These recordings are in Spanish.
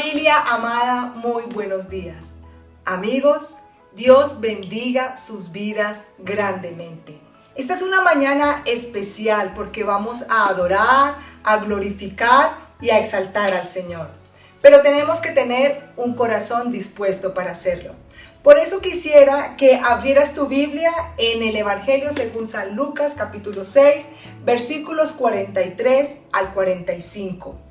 Familia amada, muy buenos días. Amigos, Dios bendiga sus vidas grandemente. Esta es una mañana especial porque vamos a adorar, a glorificar y a exaltar al Señor. Pero tenemos que tener un corazón dispuesto para hacerlo. Por eso quisiera que abrieras tu Biblia en el Evangelio según San Lucas, capítulo 6, versículos 43 al 45.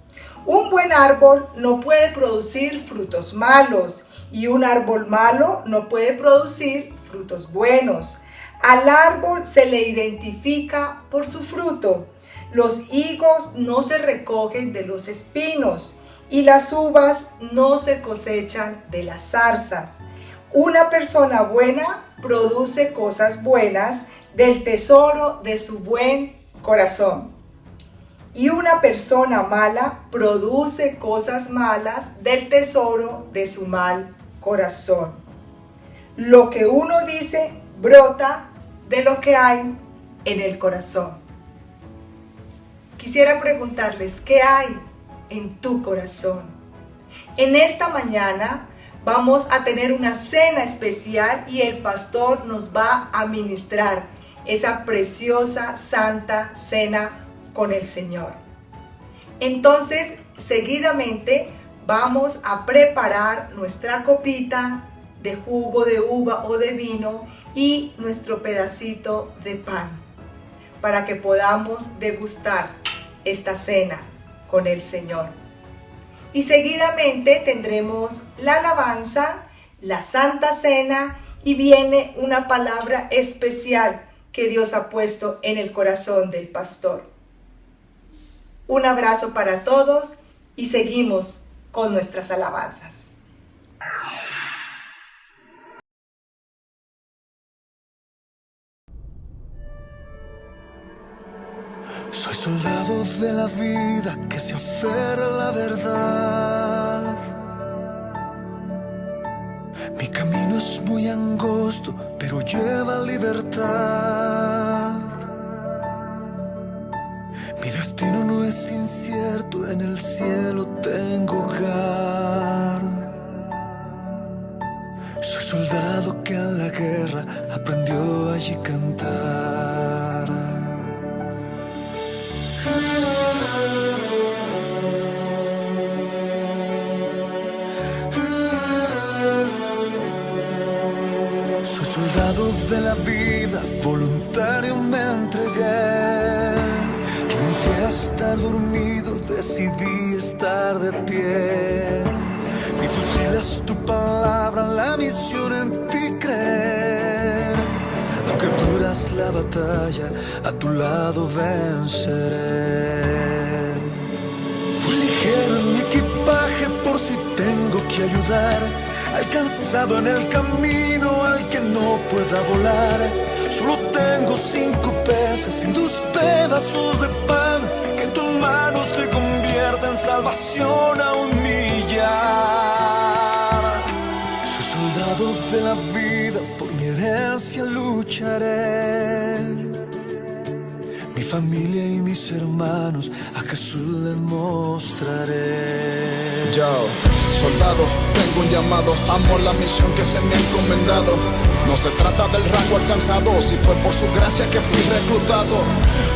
Un buen árbol no puede producir frutos malos y un árbol malo no puede producir frutos buenos. Al árbol se le identifica por su fruto. Los higos no se recogen de los espinos y las uvas no se cosechan de las zarzas. Una persona buena produce cosas buenas del tesoro de su buen corazón. Y una persona mala produce cosas malas del tesoro de su mal corazón. Lo que uno dice brota de lo que hay en el corazón. Quisiera preguntarles, ¿qué hay en tu corazón? En esta mañana vamos a tener una cena especial y el pastor nos va a ministrar esa preciosa santa cena con el Señor. Entonces, seguidamente vamos a preparar nuestra copita de jugo de uva o de vino y nuestro pedacito de pan para que podamos degustar esta cena con el Señor. Y seguidamente tendremos la alabanza, la Santa Cena y viene una palabra especial que Dios ha puesto en el corazón del pastor. Un abrazo para todos y seguimos con nuestras alabanzas. Soy soldado de la vida que se aferra a la verdad. Mi camino es muy angosto, pero lleva libertad. Mi destino no es incierto, en el cielo tengo hogar. Soy soldado que en la guerra aprendió allí a cantar. Soy soldado de la vida, voluntario me entregué. Renuncié a estar dormido, decidí estar de pie. Mi fusil es tu palabra, la misión en ti creer. Aunque duras la batalla, a tu lado venceré. Fui ligero en mi equipaje por si tengo que ayudar. Alcanzado en el camino al que no pueda volar. Solo tengo 5 peces y 2 pedazos de pan, que en tus manos se convierta en salvación a un millar. Soy soldado de la vida, por mi herencia lucharé. Mi familia y mis hermanos a Jesús les mostraré. Yo, soldado, tengo un llamado, amo la misión que se me ha encomendado. No se trata del rango alcanzado, si fue por su gracia que fui reclutado.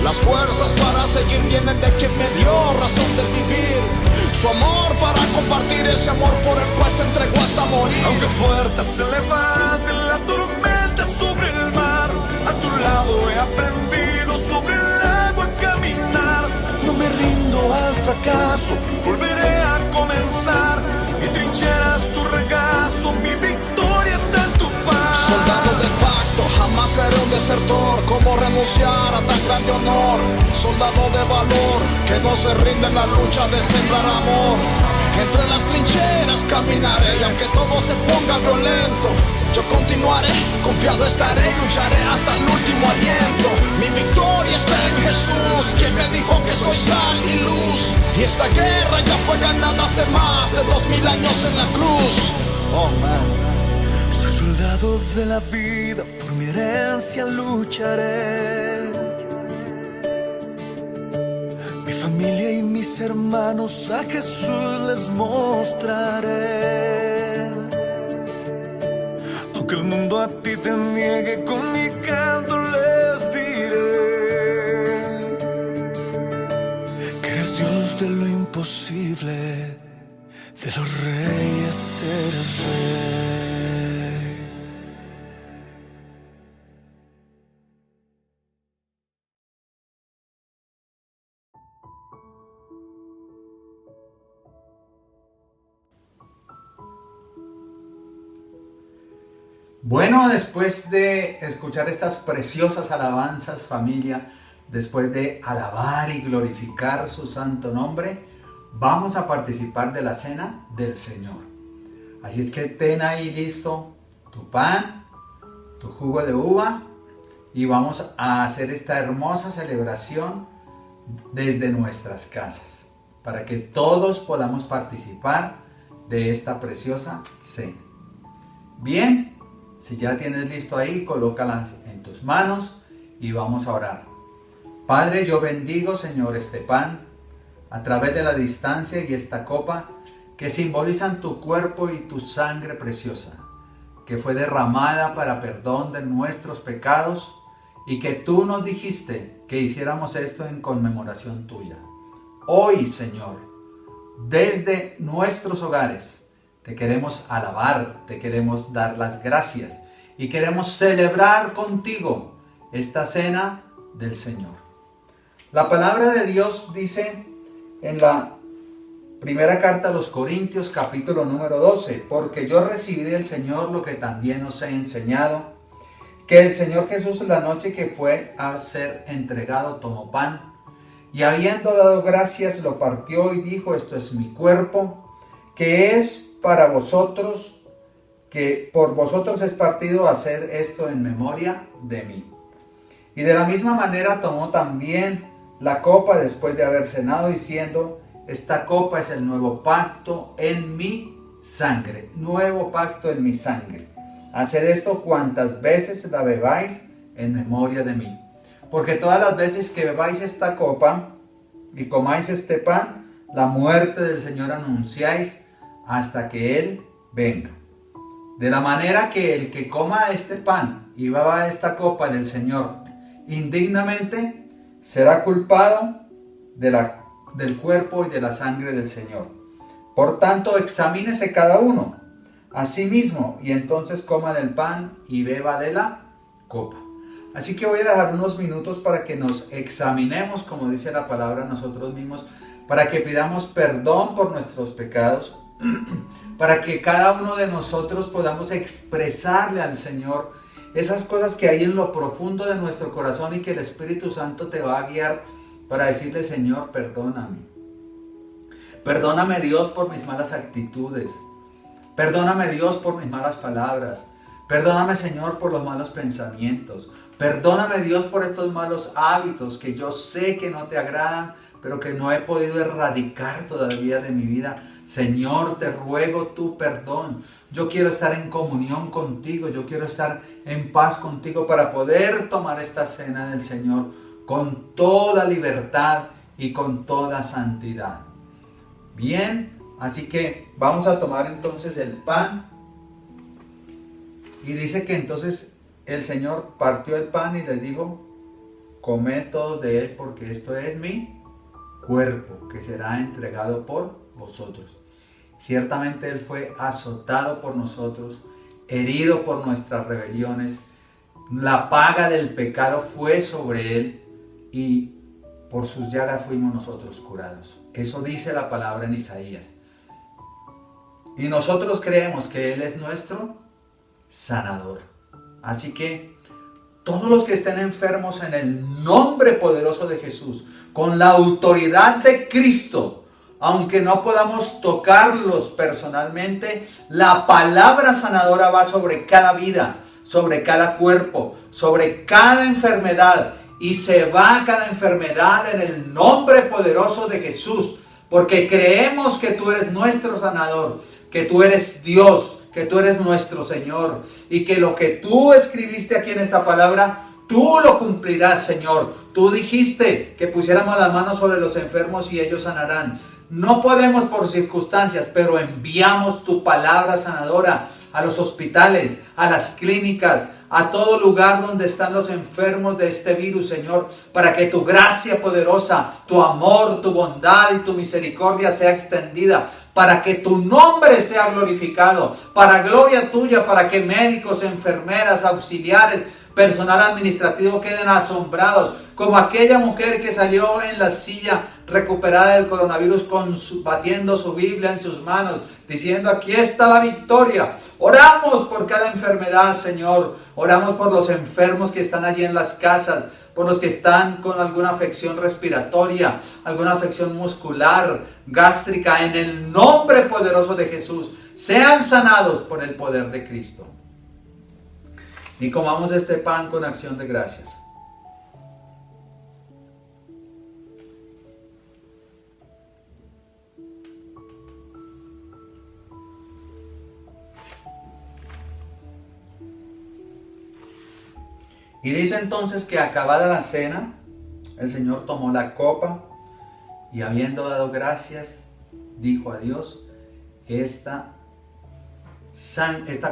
Las fuerzas para seguir vienen de quien me dio razón de vivir. Su amor para compartir ese amor por el cual se entregó hasta morir. Aunque fuerte se levante la tormenta sobre el mar, a tu lado he aprendido sobre el agua a caminar. No me rindo al fracaso, volveré a comenzar. Mi trinchera es tu regazo, mi victoria está en tu paz. Soldado de facto, jamás seré un desertor. ¿Cómo renunciar a tan grande honor? Soldado de valor, que no se rinde en la lucha de sembrar amor. Entre las trincheras caminaré y aunque todo se ponga violento, yo continuaré, confiado estaré y lucharé hasta el último aliento. Mi victoria está en Jesús, quien me dijo que soy sal y luz. Y esta guerra ya fue ganada hace más de 2000 años en la cruz. Oh man. Soy soldado de la vida, por mi herencia lucharé. Mi familia y mi mis hermanos a Jesús les mostraré. Aunque el mundo a ti te niegue, con mi canto les diré que eres Dios de lo imposible, de los reyes eres rey. Bueno, después de escuchar estas preciosas alabanzas, familia, después de alabar y glorificar su santo nombre, vamos a participar de la cena del Señor. Así es que ten ahí listo tu pan, tu jugo de uva y vamos a hacer esta hermosa celebración desde nuestras casas para que todos podamos participar de esta preciosa cena. Bien, si ya tienes listo ahí, colócalas en tus manos y vamos a orar. Padre, yo bendigo, Señor, este pan a través de la distancia y esta copa que simbolizan tu cuerpo y tu sangre preciosa, que fue derramada para perdón de nuestros pecados y que tú nos dijiste que hiciéramos esto en conmemoración tuya. Hoy, Señor, desde nuestros hogares, te queremos alabar, te queremos dar las gracias y queremos celebrar contigo esta cena del Señor. La palabra de Dios dice en la primera carta a los Corintios, capítulo número 12, porque yo recibí del Señor lo que también os he enseñado, que el Señor Jesús la noche que fue a ser entregado tomó pan y habiendo dado gracias lo partió y dijo: esto es mi cuerpo, que es para vosotros, que por vosotros es partido, hacer esto en memoria de mí. Y de la misma manera tomó también la copa después de haber cenado, diciendo: esta copa es el nuevo pacto en mi sangre, nuevo pacto en mi sangre. Haced esto cuantas veces la bebáis en memoria de mí. Porque todas las veces que bebáis esta copa y comáis este pan, la muerte del Señor anunciáis hasta que Él venga. De la manera que el que coma este pan y beba esta copa del Señor indignamente, será culpado del cuerpo y de la sangre del Señor. Por tanto, examínese cada uno a sí mismo y entonces coma del pan y beba de la copa. Así que voy a dejar unos minutos para que nos examinemos, como dice la palabra, nosotros mismos, para que pidamos perdón por nuestros pecados, para que cada uno de nosotros podamos expresarle al Señor esas cosas que hay en lo profundo de nuestro corazón y que el Espíritu Santo te va a guiar para decirle: Señor, perdóname. Perdóname, Dios, por mis malas actitudes. Perdóname, Dios, por mis malas palabras. Perdóname, Señor, por los malos pensamientos. Perdóname, Dios, por estos malos hábitos que yo sé que no te agradan, pero que no he podido erradicar todavía de mi vida. Señor, te ruego tu perdón. Yo quiero estar en comunión contigo. Yo quiero estar en paz contigo para poder tomar esta cena del Señor con toda libertad y con toda santidad. Bien, así que vamos a tomar entonces el pan. Y dice que entonces el Señor partió el pan y les dijo: comed todos de él, porque esto es mi cuerpo, que será entregado por vosotros. Ciertamente Él fue azotado por nosotros, herido por nuestras rebeliones. La paga del pecado fue sobre Él y por sus llagas fuimos nosotros curados. Eso dice la palabra en Isaías. Y nosotros creemos que Él es nuestro sanador. Así que todos los que estén enfermos, en el nombre poderoso de Jesús, con la autoridad de Cristo, aunque no podamos tocarlos personalmente, la palabra sanadora va sobre cada vida, sobre cada cuerpo, sobre cada enfermedad, y se va cada enfermedad en el nombre poderoso de Jesús, porque creemos que tú eres nuestro sanador, que tú eres Dios, que tú eres nuestro Señor, y que lo que tú escribiste aquí en esta palabra, Tú lo cumplirás, Señor. Tú dijiste que pusiéramos las manos sobre los enfermos y ellos sanarán. No podemos por circunstancias, pero enviamos tu palabra sanadora a los hospitales, a las clínicas, a todo lugar donde están los enfermos de este virus, Señor, para que tu gracia poderosa, tu amor, tu bondad y tu misericordia sea extendida, para que tu nombre sea glorificado, para gloria tuya, para que médicos, enfermeras, auxiliares, personal administrativo queden asombrados, como aquella mujer que salió en la silla recuperada del coronavirus batiendo su Biblia en sus manos, diciendo: aquí está la victoria. Oramos por cada enfermedad, Señor. Oramos por los enfermos que están allí en las casas, por los que están con alguna afección respiratoria, alguna afección muscular, gástrica. En el nombre poderoso de Jesús, sean sanados por el poder de Cristo. Y comamos este pan con acción de gracias. Y dice entonces que acabada la cena, el Señor tomó la copa y habiendo dado gracias, dijo a Dios: esta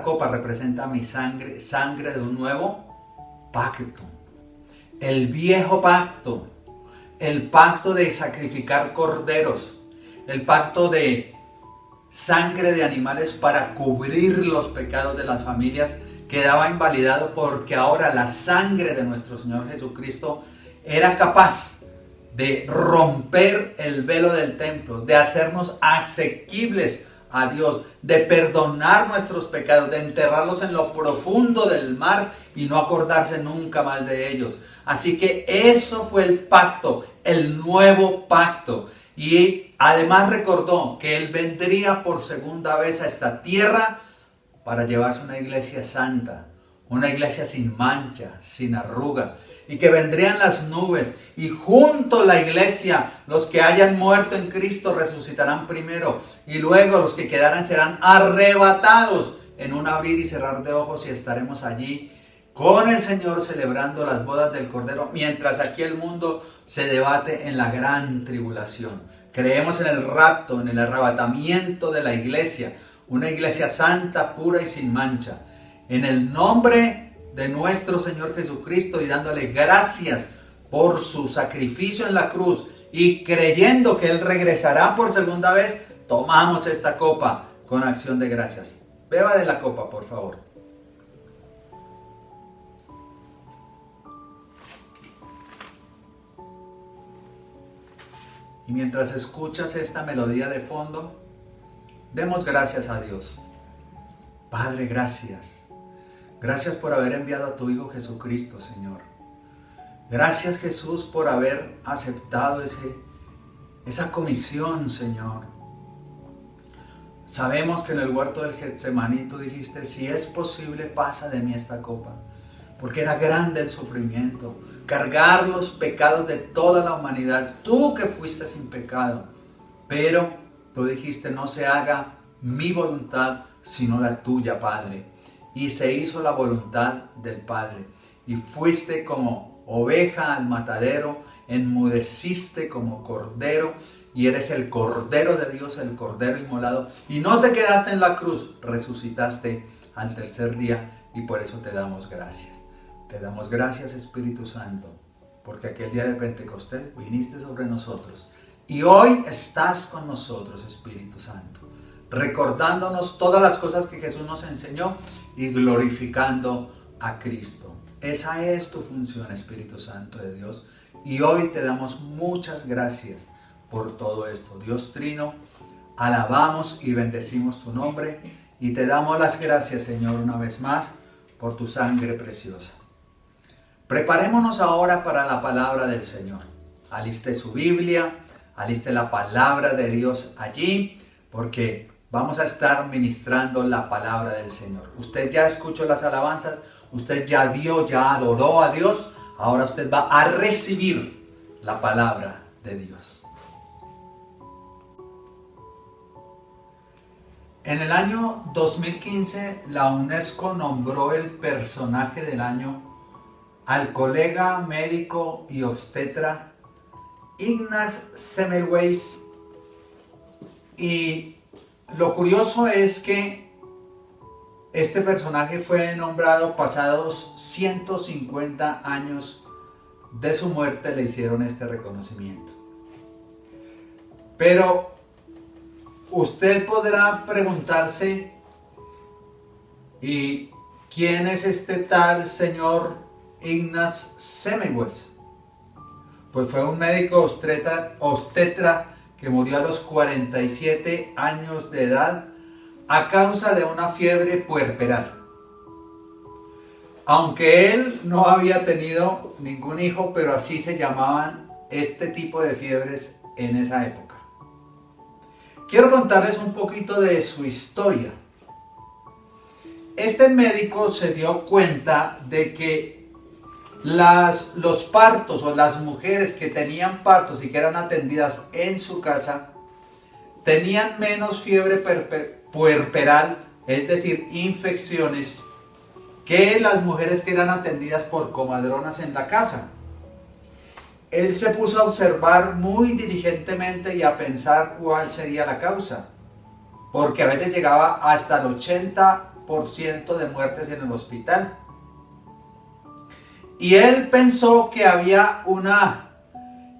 copa representa mi sangre, sangre de un nuevo pacto. El viejo pacto, el pacto de sacrificar corderos, el pacto de sangre de animales para cubrir los pecados de las familias, quedaba invalidado porque ahora la sangre de nuestro Señor Jesucristo era capaz de romper el velo del templo, de hacernos asequibles a Dios, de perdonar nuestros pecados, de enterrarlos en lo profundo del mar y no acordarse nunca más de ellos. Así que eso fue el pacto, el nuevo pacto. Y además recordó que Él vendría por segunda vez a esta tierra para llevarse una iglesia santa, una iglesia sin mancha, sin arruga, y que vendrían las nubes, y junto a la iglesia, los que hayan muerto en Cristo resucitarán primero, y luego los que quedaran serán arrebatados en un abrir y cerrar de ojos, y estaremos allí con el Señor celebrando las bodas del Cordero, mientras aquí el mundo se debate en la gran tribulación. Creemos en el rapto, en el arrebatamiento de la iglesia, una iglesia santa, pura y sin mancha. En el nombre de nuestro Señor Jesucristo y dándole gracias por su sacrificio en la cruz y creyendo que Él regresará por segunda vez, tomamos esta copa con acción de gracias. Beba de la copa, por favor. Y mientras escuchas esta melodía de fondo, demos gracias a Dios. Padre, gracias. Gracias por haber enviado a tu Hijo Jesucristo, Señor. Gracias, Jesús, por haber aceptado esa comisión, Señor. Sabemos que en el huerto del Getsemaní tú dijiste: si es posible, pasa de mí esta copa. Porque era grande el sufrimiento, cargar los pecados de toda la humanidad. Tú que fuiste sin pecado. Pero tú dijiste: no se haga mi voluntad, sino la tuya, Padre. Y se hizo la voluntad del Padre. Y fuiste como oveja al matadero, enmudeciste como cordero, y eres el Cordero de Dios, el Cordero inmolado. Y no te quedaste en la cruz, resucitaste al tercer día, y por eso te damos gracias. Te damos gracias, Espíritu Santo, porque aquel día de Pentecostés viniste sobre nosotros. Y hoy estás con nosotros, Espíritu Santo, recordándonos todas las cosas que Jesús nos enseñó y glorificando a Cristo. Esa es tu función, Espíritu Santo de Dios. Y hoy te damos muchas gracias por todo esto. Dios Trino, alabamos y bendecimos tu nombre y te damos las gracias, Señor, una vez más por tu sangre preciosa. Preparémonos ahora para la palabra del Señor. Aliste su Biblia, aliste la palabra de Dios allí, porque vamos a estar ministrando la palabra del Señor. Usted ya escuchó las alabanzas, usted ya dio, ya adoró a Dios. Ahora usted va a recibir la palabra de Dios. En el año 2015, la UNESCO nombró el personaje del año al colega médico y obstetra Ignaz Semmelweis. Y lo curioso es que este personaje fue nombrado pasados 150 años de su muerte, le hicieron este reconocimiento. Pero usted podrá preguntarse, ¿y quién es este tal señor Ignaz Semmelweis? Pues fue un médico obstetra que murió a los 47 años de edad a causa de una fiebre puerperal. Aunque él no había tenido ningún hijo, pero así se llamaban este tipo de fiebres en esa época. Quiero contarles un poquito de su historia. Este médico se dio cuenta de que los partos o las mujeres que tenían partos y que eran atendidas en su casa tenían menos fiebre puerperal, es decir, infecciones, que las mujeres que eran atendidas por comadronas en la casa. Él se puso a observar muy diligentemente y a pensar cuál sería la causa, porque a veces llegaba hasta el 80% de muertes en el hospital. Y él pensó que había una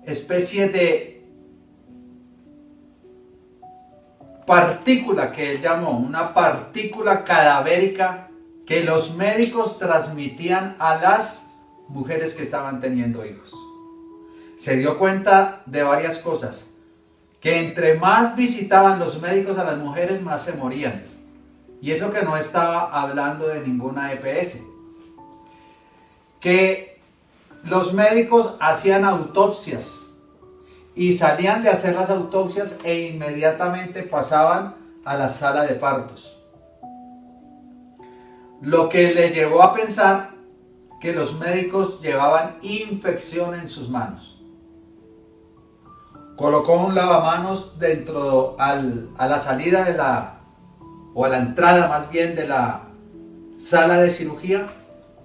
especie de partícula que él llamó, una partícula cadavérica que los médicos transmitían a las mujeres que estaban teniendo hijos. Se dio cuenta de varias cosas, que entre más visitaban los médicos a las mujeres, más se morían. Y eso que no estaba hablando de ninguna EPS. Que los médicos hacían autopsias y salían de hacer las autopsias e inmediatamente pasaban a la sala de partos. Lo que le llevó a pensar que los médicos llevaban infección en sus manos. Colocó un lavamanos a la salida o a la entrada más bien de la sala de cirugía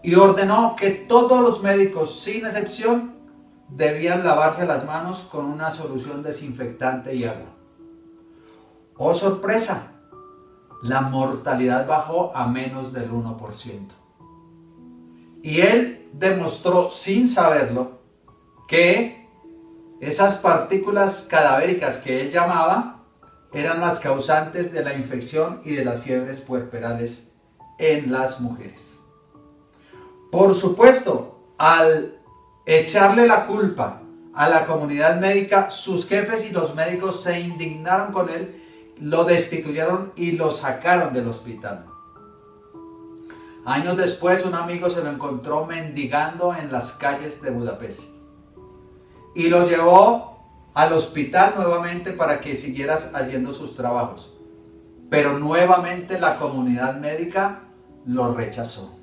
y ordenó que todos los médicos, sin excepción, debían lavarse las manos con una solución desinfectante y agua. ¡Oh, sorpresa! La mortalidad bajó a menos del 1%. Y él demostró, sin saberlo, que esas partículas cadavéricas que él llamaba eran las causantes de la infección y de las fiebres puerperales en las mujeres. Por supuesto, al echarle la culpa a la comunidad médica, sus jefes y los médicos se indignaron con él, lo destituyeron y lo sacaron del hospital. Años después, un amigo se lo encontró mendigando en las calles de Budapest y lo llevó al hospital nuevamente para que siguiera haciendo sus trabajos. Pero nuevamente la comunidad médica lo rechazó.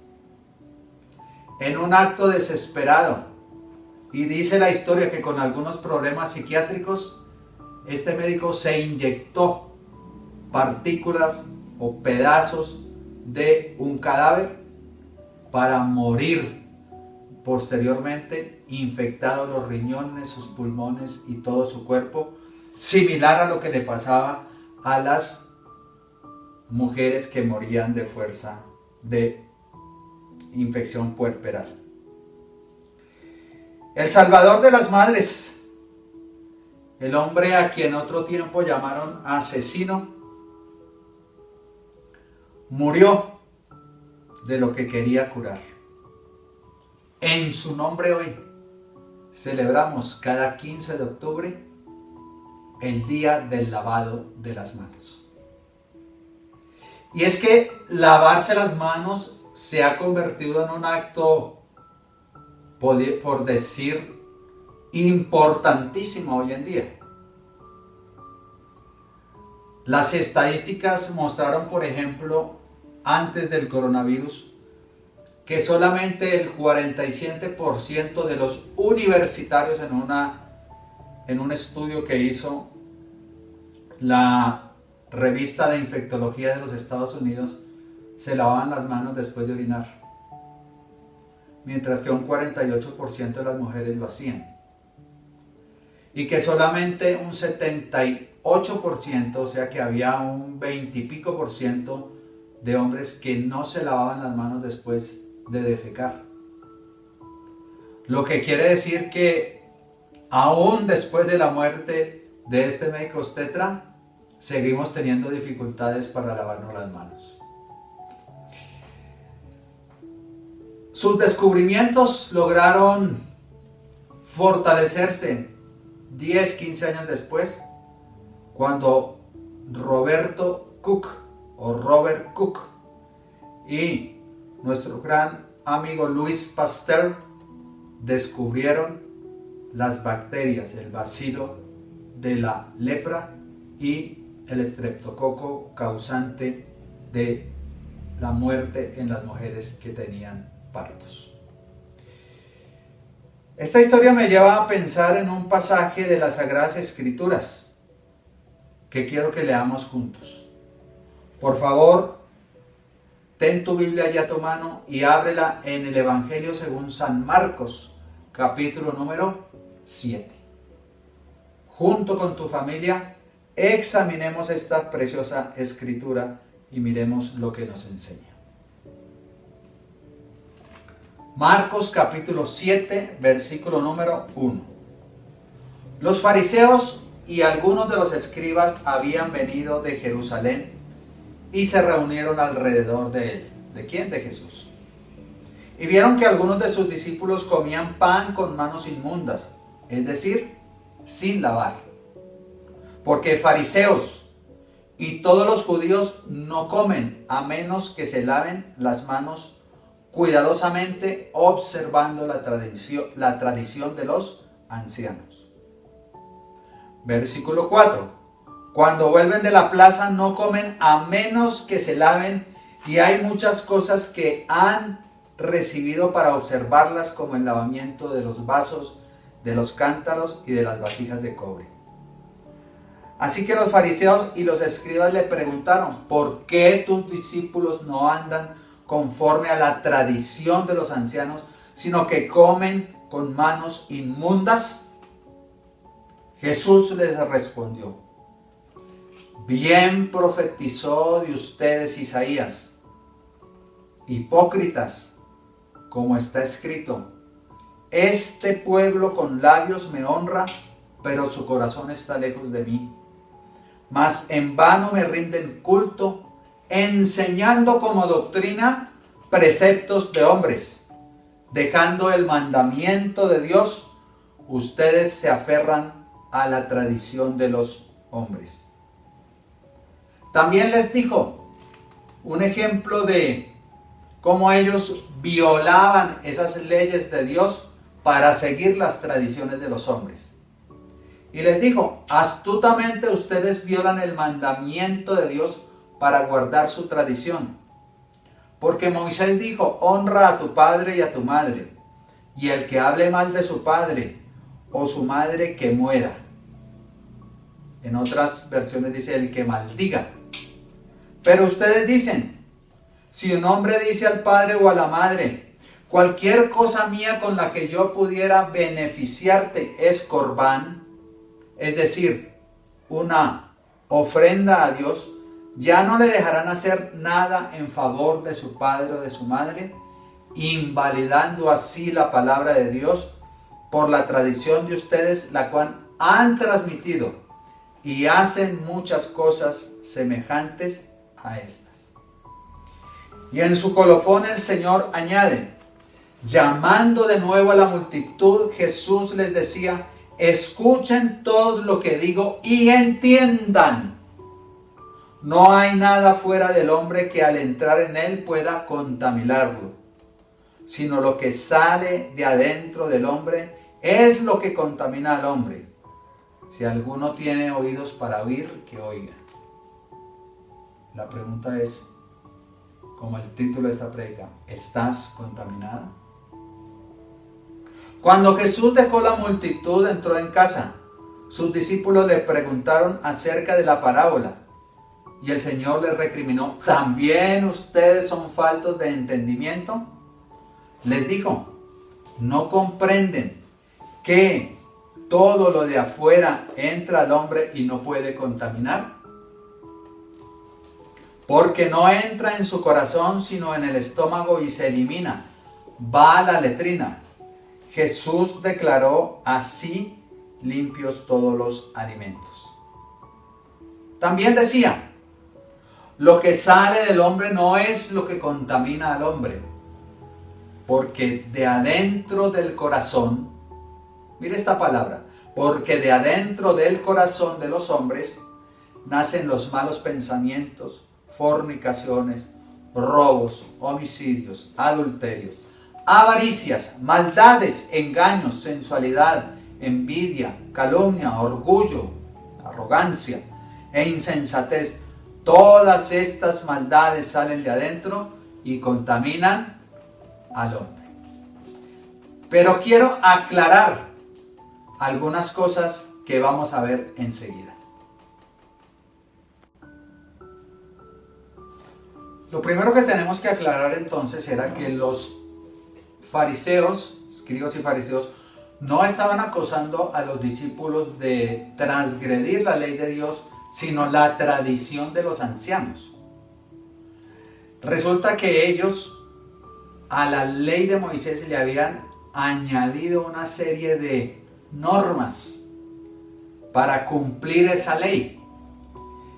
En un acto desesperado, y dice la historia que con algunos problemas psiquiátricos, este médico se inyectó partículas o pedazos de un cadáver para morir posteriormente, infectado los riñones, sus pulmones y todo su cuerpo, similar a lo que le pasaba a las mujeres que morían de fuerza de infección puerperal. El salvador de las madres, el hombre a quien otro tiempo llamaron asesino, murió de lo que quería curar. En su nombre hoy celebramos cada 15 de octubre el Día del Lavado de las Manos. Y es que lavarse las manos se ha convertido en un acto, por decir, importantísimo hoy en día. Las estadísticas mostraron, por ejemplo, antes del coronavirus, que solamente el 47% de los universitarios en un estudio que hizo la revista de infectología de los Estados Unidos se lavaban las manos después de orinar. mientras que un 48% de las mujeres lo hacían. Y que solamente un 78%, o sea que había un 20 y pico por ciento de hombres que no se lavaban las manos después de defecar. Lo que quiere decir que aún después de la muerte de este médico obstetra, seguimos teniendo dificultades para lavarnos las manos. Sus descubrimientos lograron fortalecerse 10, 15 años después, cuando Robert Koch y nuestro gran amigo Louis Pasteur descubrieron las bacterias, el bacilo de la lepra y el estreptococo causante de la muerte en las mujeres que tenían partos. Esta historia me lleva a pensar en un pasaje de las Sagradas Escrituras que quiero que leamos juntos. Por favor, ten tu Biblia allá a tu mano y ábrela en el Evangelio según San Marcos, capítulo número 7. Junto con tu familia, examinemos esta preciosa escritura y miremos lo que nos enseña. Marcos capítulo 7, versículo número 1. Los fariseos y algunos de los escribas habían venido de Jerusalén y se reunieron alrededor de él. ¿De quién? De Jesús. Y vieron que algunos de sus discípulos comían pan con manos inmundas, es decir, sin lavar. Porque fariseos y todos los judíos no comen a menos que se laven las manos cuidadosamente, observando la tradición de los ancianos. Versículo 4. Cuando vuelven de la plaza no comen a menos que se laven, y hay muchas cosas que han recibido para observarlas, como el lavamiento de los vasos, de los cántaros y de las vasijas de cobre. Así que los fariseos y los escribas le preguntaron: ¿por qué tus discípulos no andan conforme a la tradición de los ancianos, sino que comen con manos inmundas? Jesús les respondió: bien profetizó de ustedes Isaías: hipócritas, como está escrito, este pueblo con labios me honra, pero su corazón está lejos de mí. Mas en vano me rinden culto, enseñando como doctrina preceptos de hombres. Dejando el mandamiento de Dios, ustedes se aferran a la tradición de los hombres. También les dijo un ejemplo de cómo ellos violaban esas leyes de Dios para seguir las tradiciones de los hombres. Y les dijo: astutamente ustedes violan el mandamiento de Dios para guardar su tradición. Porque Moisés dijo: honra a tu padre y a tu madre, y el que hable mal de su padre o su madre, que muera. En otras versiones dice: el que maldiga. Pero ustedes dicen: si un hombre dice al padre o a la madre, cualquier cosa mía con la que yo pudiera beneficiarte es corbán, es decir, una ofrenda a Dios, ya no le dejarán hacer nada en favor de su padre o de su madre, invalidando así la palabra de Dios por la tradición de ustedes, la cual han transmitido, y hacen muchas cosas semejantes a estas. Y en su colofón el Señor añade: llamando de nuevo a la multitud, Jesús les decía: escuchen todos lo que digo y entiendan. No hay nada fuera del hombre que al entrar en él pueda contaminarlo, sino lo que sale de adentro del hombre es lo que contamina al hombre. Si alguno tiene oídos para oír, que oiga. La pregunta es, como el título de esta prédica: ¿estás contaminada? Cuando Jesús dejó la multitud, entró en casa. Sus discípulos le preguntaron acerca de la parábola, y el Señor les recriminó: ¿también ustedes son faltos de entendimiento? Les dijo: ¿No comprenden que todo lo de afuera entra al hombre y no puede contaminar? Porque no entra en su corazón sino en el estómago y se elimina. Va a la letrina. Jesús declaró: así limpios todos los alimentos. También decía: lo que sale del hombre no es lo que contamina al hombre, porque de adentro del corazón, mire esta palabra, porque de adentro del corazón de los hombres nacen los malos pensamientos, fornicaciones, robos, homicidios, adulterios, avaricias, maldades, engaños, sensualidad, envidia, calumnia, orgullo, arrogancia e insensatez. Todas estas maldades salen de adentro y contaminan al hombre. Pero quiero aclarar algunas cosas que vamos a ver enseguida. Lo primero que tenemos que aclarar entonces era que los fariseos, escribas y fariseos, no estaban acusando a los discípulos de transgredir la ley de Dios, sino la tradición de los ancianos. Resulta que ellos a la ley de Moisés le habían añadido una serie de normas para cumplir esa ley.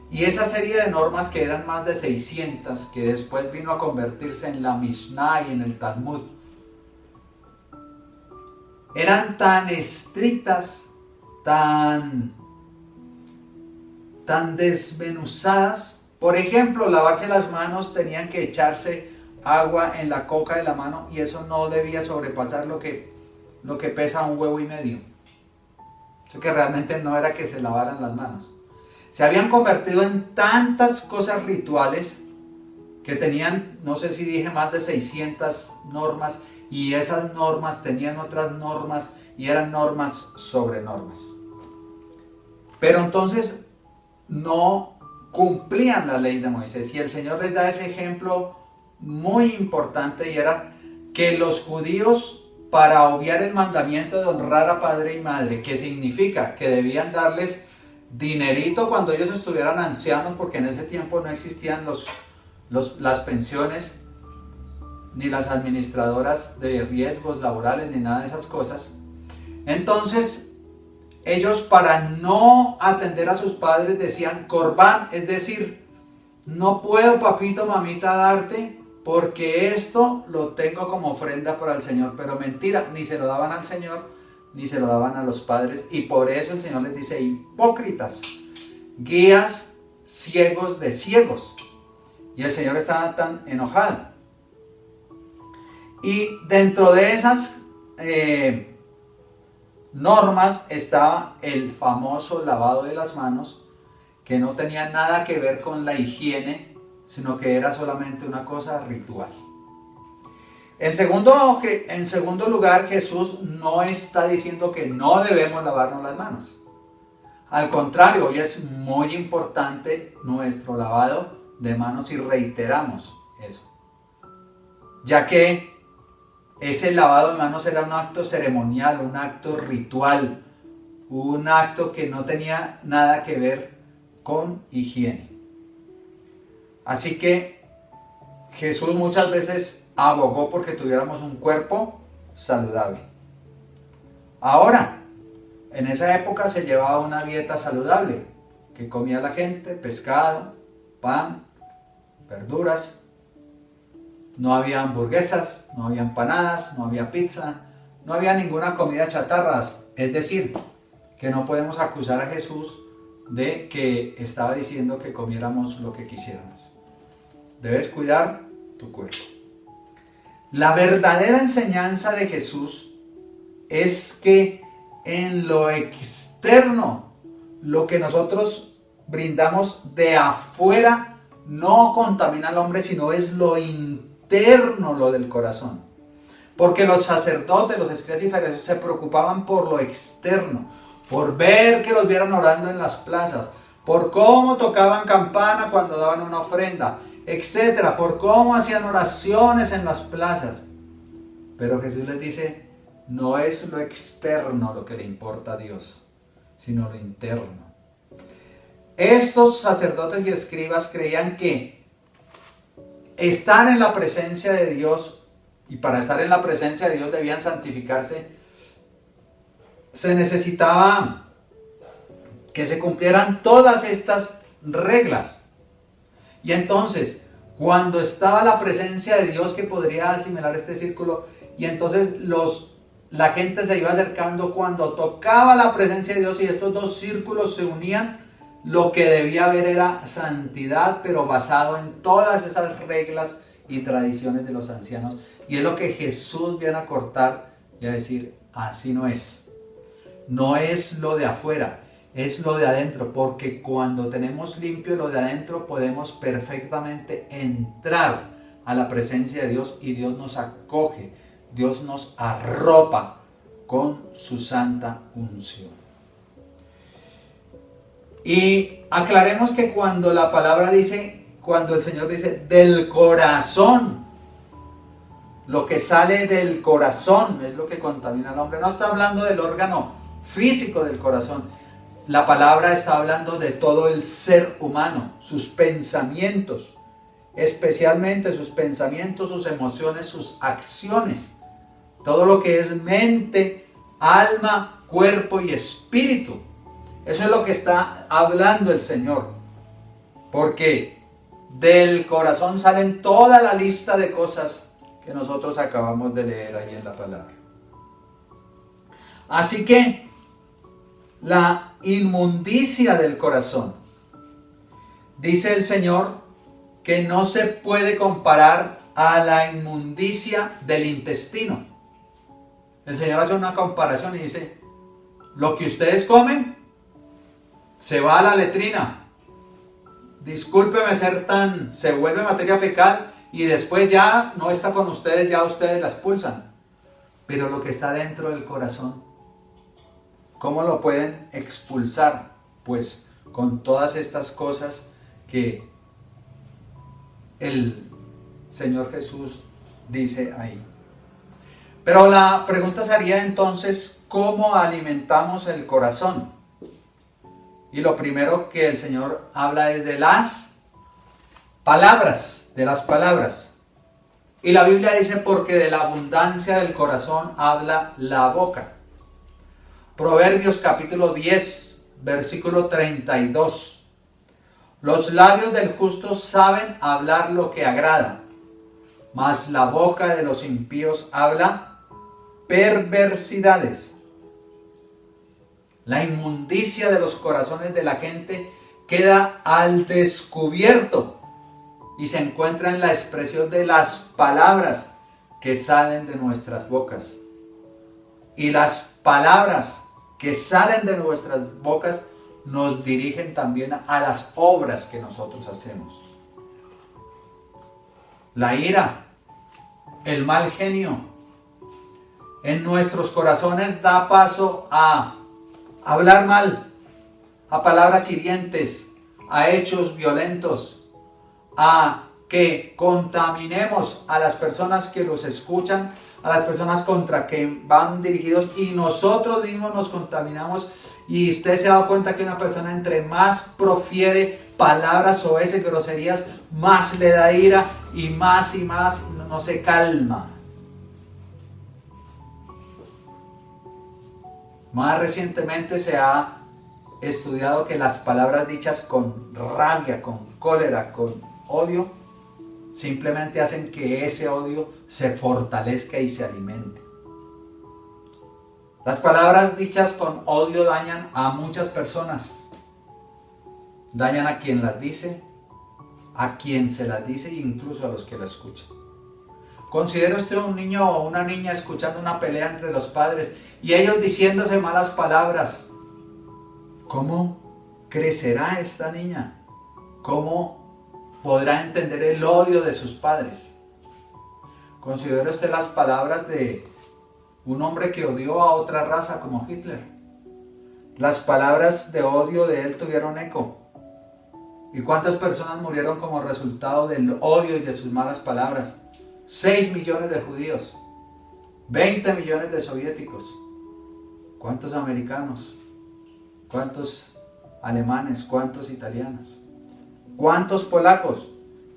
Y esa serie de normas, que eran más de 600, que después vino a convertirse en la Mishnah y en el Talmud, eran tan estrictas, tan desmenuzadas. Por ejemplo, lavarse las manos, tenían que echarse agua en la coca de la mano, y eso no debía sobrepasar lo que pesa un huevo y medio. Eso que realmente no era que se lavaran las manos. Se habían convertido en tantas cosas rituales que tenían, no sé si dije, más de 600 normas, y esas normas tenían otras normas y eran normas sobre normas. Pero entonces no cumplían la ley de Moisés, y el Señor les da ese ejemplo muy importante, y era que los judíos, para obviar el mandamiento de honrar a padre y madre, que significa que debían darles dinerito cuando ellos estuvieran ancianos, porque en ese tiempo no existían las pensiones, ni las administradoras de riesgos laborales, ni nada de esas cosas. Entonces, ellos, para no atender a sus padres, decían corbán, es decir, no puedo, papito, mamita, darte, porque esto lo tengo como ofrenda para el Señor. Pero mentira, ni se lo daban al Señor, ni se lo daban a los padres, y por eso el Señor les dice: hipócritas, guías ciegos de ciegos. Y el Señor estaba tan enojado. Y dentro de esas normas estaba el famoso lavado de las manos, que no tenía nada que ver con la higiene, sino que era solamente una cosa ritual. En segundo lugar, Jesús no está diciendo que no debemos lavarnos las manos. Al contrario, hoy es muy importante nuestro lavado de manos, y reiteramos eso, ya que ese lavado de manos era un acto ceremonial, un acto ritual, un acto que no tenía nada que ver con higiene. Así que Jesús muchas veces abogó porque tuviéramos un cuerpo saludable. Ahora, en esa época se llevaba una dieta saludable, que comía la gente: pescado, pan, verduras. No había hamburguesas, no había empanadas, no había pizza, no había ninguna comida chatarra. Es decir, que no podemos acusar a Jesús de que estaba diciendo que comiéramos lo que quisiéramos. Debes cuidar tu cuerpo. La verdadera enseñanza de Jesús es que en lo externo, lo que nosotros brindamos de afuera, no contamina al hombre, sino es lo interno, lo del corazón. Porque los sacerdotes, los escribas y fariseos, se preocupaban por lo externo, por ver que los vieran orando en las plazas, por cómo tocaban campana cuando daban una ofrenda, etcétera, por cómo hacían oraciones en las plazas. Pero Jesús les dice: no es lo externo lo que le importa a Dios, sino lo interno. Estos sacerdotes y escribas creían que estar en la presencia de Dios, y para estar en la presencia de Dios debían santificarse, se necesitaba que se cumplieran todas estas reglas. Y entonces, cuando estaba la presencia de Dios, que podría asimilar este círculo, y entonces la gente se iba acercando, cuando tocaba la presencia de Dios y estos dos círculos se unían, lo que debía haber era santidad, pero basado en todas esas reglas y tradiciones de los ancianos. Y es lo que Jesús viene a cortar y a decir, así no es. No es lo de afuera, es lo de adentro, porque cuando tenemos limpio lo de adentro podemos perfectamente entrar a la presencia de Dios y Dios nos acoge, Dios nos arropa con su santa unción. Y aclaremos que cuando la palabra dice, cuando el Señor dice del corazón, lo que sale del corazón es lo que contamina al hombre. No está hablando del órgano físico del corazón. La palabra está hablando de todo el ser humano, sus pensamientos, especialmente sus pensamientos, sus emociones, sus acciones. Todo lo que es mente, alma, cuerpo y espíritu. Eso es lo que está hablando el Señor. Porque del corazón salen toda la lista de cosas que nosotros acabamos de leer ahí en la palabra. Así que la inmundicia del corazón, dice el Señor, que no se puede comparar a la inmundicia del intestino. El Señor hace una comparación y dice, lo que ustedes comen se va a la letrina. Discúlpeme ser tan, se vuelve materia fecal y después ya no está con ustedes, ya ustedes la expulsan. Pero lo que está dentro del corazón, ¿cómo lo pueden expulsar? Pues con todas estas cosas que el Señor Jesús dice ahí. Pero la pregunta sería entonces, ¿cómo alimentamos el corazón? Y lo primero que el Señor habla es de las palabras, Y la Biblia dice, porque de la abundancia del corazón habla la boca. Proverbios capítulo 10, versículo 32. Los labios del justo saben hablar lo que agrada, mas la boca de los impíos habla perversidades. La inmundicia de los corazones de la gente queda al descubierto y se encuentra en la expresión de las palabras que salen de nuestras bocas. Y las palabras que salen de nuestras bocas nos dirigen también a las obras que nosotros hacemos. La ira, el mal genio, en nuestros corazones da paso a hablar mal, a palabras hirientes, a hechos violentos, a que contaminemos a las personas que los escuchan, a las personas contra que van dirigidos y nosotros mismos nos contaminamos. Y usted se ha dado cuenta que una persona entre más profiere palabras soeces, groserías, más le da ira y más no se calma. Más recientemente se ha estudiado que las palabras dichas con rabia, con cólera, con odio, simplemente hacen que ese odio se fortalezca y se alimente. Las palabras dichas con odio dañan a muchas personas. Dañan a quien las dice, a quien se las dice e incluso a los que la escuchan. ¿Considera usted un niño o una niña escuchando una pelea entre los padres y ellos diciéndose malas palabras? ¿Cómo crecerá esta niña? ¿Cómo podrá entender el odio de sus padres? ¿Considera usted las palabras de un hombre que odió a otra raza como Hitler? Las palabras de odio de él tuvieron eco. ¿Y cuántas personas murieron como resultado del odio y de sus malas palabras? 6 millones de judíos. 20 millones de soviéticos. ¿Cuántos americanos? ¿Cuántos alemanes? ¿Cuántos italianos? ¿Cuántos polacos?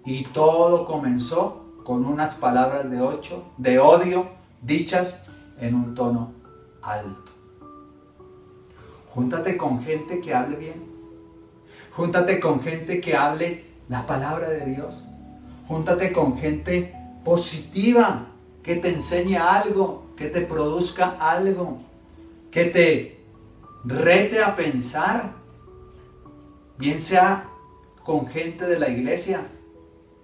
Y todo comenzó con unas palabras de odio dichas en un tono alto. Júntate con gente que hable bien. Júntate con gente que hable la palabra de Dios. Júntate con gente positiva, que te enseñe algo, que te produzca algo, que te rete a pensar. Bien sea con gente de la iglesia,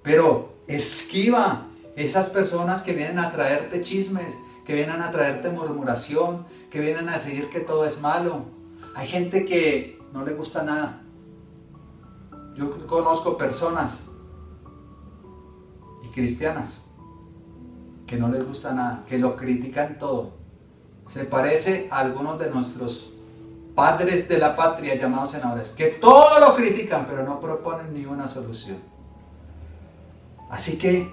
pero esquiva esas personas que vienen a traerte chismes, que vienen a traerte murmuración, que vienen a decir que todo es malo. Hay gente que no le gusta nada. Yo conozco personas y cristianas que no les gusta nada, que lo critican todo. Se parece a algunos de nuestros padres de la patria llamados senadores, que todo lo critican pero no proponen ni una solución. Así que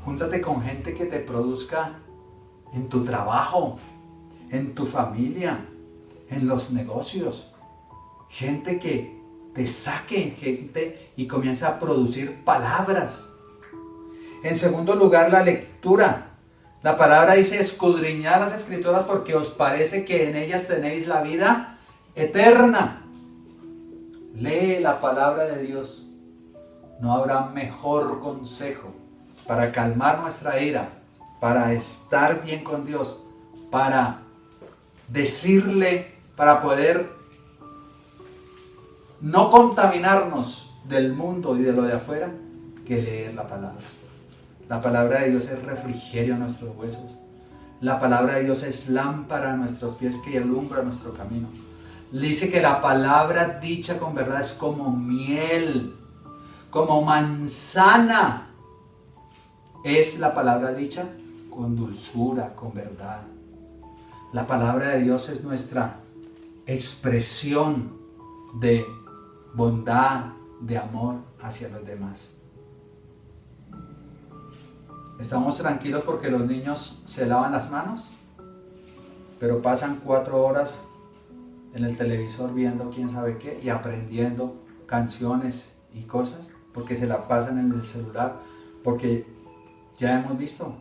júntate con gente que te produzca en tu trabajo, en tu familia, en los negocios. Gente que te saque, gente, y comienza a producir palabras. En segundo lugar, la lectura. La palabra dice: escudriñad las escrituras porque os parece que en ellas tenéis la vida eterna. Lee la palabra de Dios. No habrá mejor consejo para calmar nuestra ira, para estar bien con Dios, para decirle, para poder no contaminarnos del mundo y de lo de afuera, que leer la palabra. La palabra de Dios es refrigerio a nuestros huesos. La palabra de Dios es lámpara a nuestros pies que alumbra nuestro camino. Dice que la palabra dicha con verdad es como miel, como manzana. Es la palabra dicha con dulzura, con verdad. La palabra de Dios es nuestra expresión de bondad, de amor hacia los demás. Estamos tranquilos porque los niños se lavan las manos, pero pasan 4 horas en el televisor viendo quién sabe qué y aprendiendo canciones y cosas, porque se la pasan en el celular, porque ya hemos visto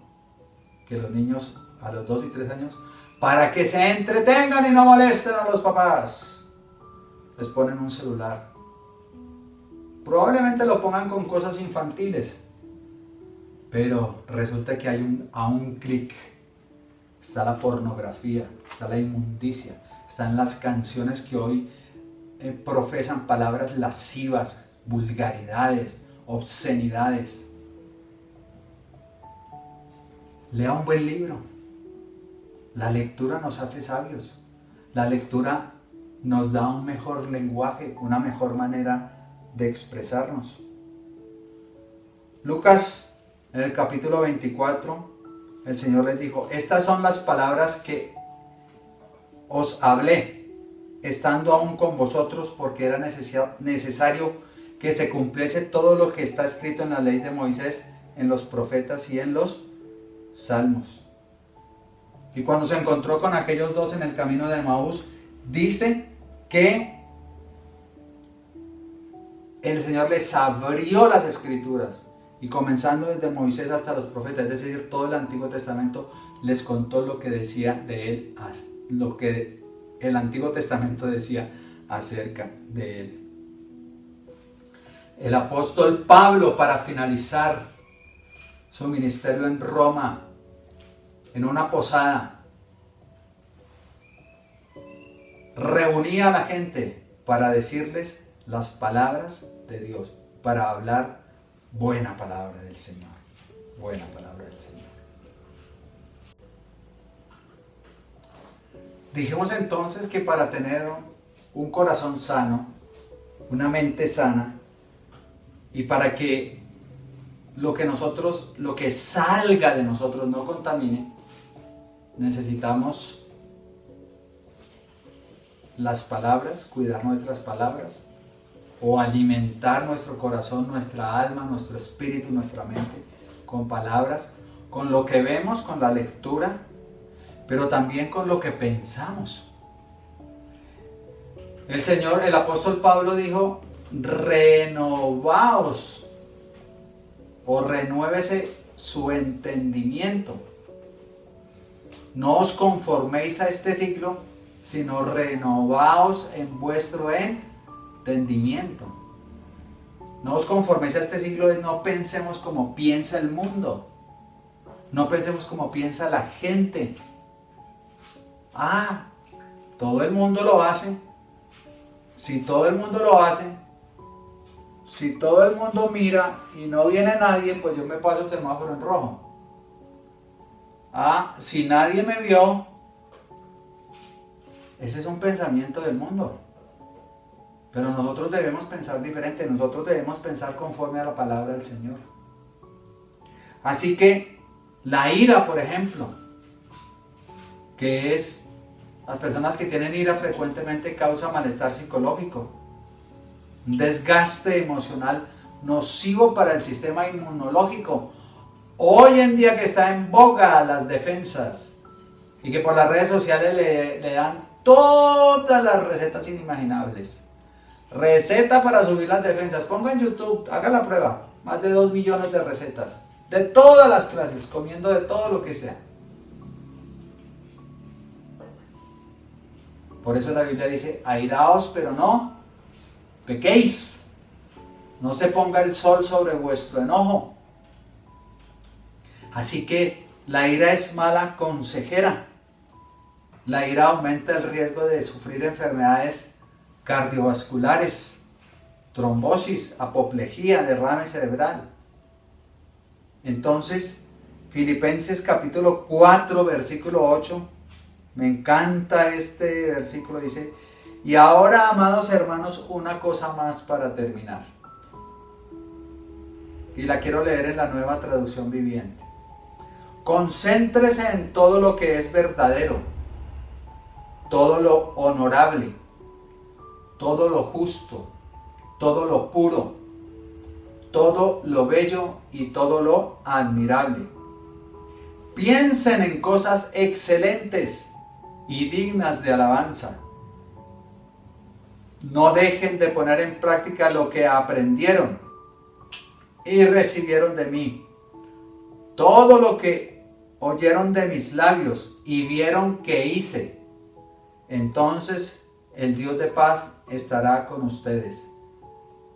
que los niños a los 2 y 3 años, para que se entretengan y no molesten a los papás, les ponen un celular. Probablemente lo pongan con cosas infantiles, pero resulta que hay a un clic está la pornografía, está la inmundicia, están las canciones que hoy profesan palabras lascivas, vulgaridades, obscenidades. Lea un buen libro. La lectura nos hace sabios. La lectura nos da un mejor lenguaje, una mejor manera de expresarnos. Lucas, en el capítulo 24, el Señor les dijo: estas son las palabras que os hablé, estando aún con vosotros, porque era necesario que se cumpliese todo lo que está escrito en la ley de Moisés, en los profetas y en los salmos. Y cuando se encontró con aquellos dos en el camino de Emaús, dice que el Señor les abrió las escrituras, y comenzando desde Moisés hasta los profetas, es decir, todo el Antiguo Testamento, les contó lo que decía de él, lo que el Antiguo Testamento decía acerca de él. El apóstol Pablo, para finalizar su ministerio en Roma, en una posada, reunía a la gente para decirles las palabras de Dios, para hablar buena palabra del Señor, buena palabra del Señor. Dijimos entonces que para tener un corazón sano, una mente sana, y para que lo que salga de nosotros no contamine, necesitamos las palabras, cuidar nuestras palabras, o alimentar nuestro corazón, nuestra alma, nuestro espíritu, nuestra mente con palabras, con lo que vemos, con la lectura pero también con lo que pensamos. El apóstol Pablo dijo, renovaos o renuévese su entendimiento. No os conforméis a este siglo, sino renovaos en vuestro entendimiento. No os conforméis a este siglo, no pensemos como piensa el mundo. No pensemos como piensa la gente. Todo el mundo lo hace. Si todo el mundo lo hace, si todo el mundo mira y no viene nadie, pues yo me paso el semáforo en rojo. Si nadie me vio, ese es un pensamiento del mundo. Pero nosotros debemos pensar diferente, nosotros debemos pensar conforme a la palabra del Señor. Así que la ira, por ejemplo, que es, las personas que tienen ira frecuentemente causa malestar psicológico, un desgaste emocional nocivo para el sistema inmunológico. Hoy en día que está en boga las defensas y que por las redes sociales le dan todas las recetas inimaginables. Receta para subir las defensas. Ponga en YouTube, haga la prueba. Más de 2 millones de recetas. De todas las clases, comiendo de todo lo que sea. Por eso la Biblia dice, airaos, pero no pequéis. No se ponga el sol sobre vuestro enojo. Así que la ira es mala consejera. La ira aumenta el riesgo de sufrir enfermedades cardiovasculares, trombosis, apoplejía, derrame cerebral. Entonces, Filipenses capítulo 4, versículo 8, me encanta este versículo, dice, y ahora, amados hermanos, una cosa más para terminar. Y la quiero leer en la Nueva Traducción Viviente. Concéntrese en todo lo que es verdadero, todo lo honorable, todo lo justo, todo lo puro, todo lo bello y todo lo admirable. Piensen en cosas excelentes y dignas de alabanza. No dejen de poner en práctica lo que aprendieron y recibieron de mí. Todo lo que oyeron de mis labios y vieron que hice. Entonces el Dios de paz estará con ustedes,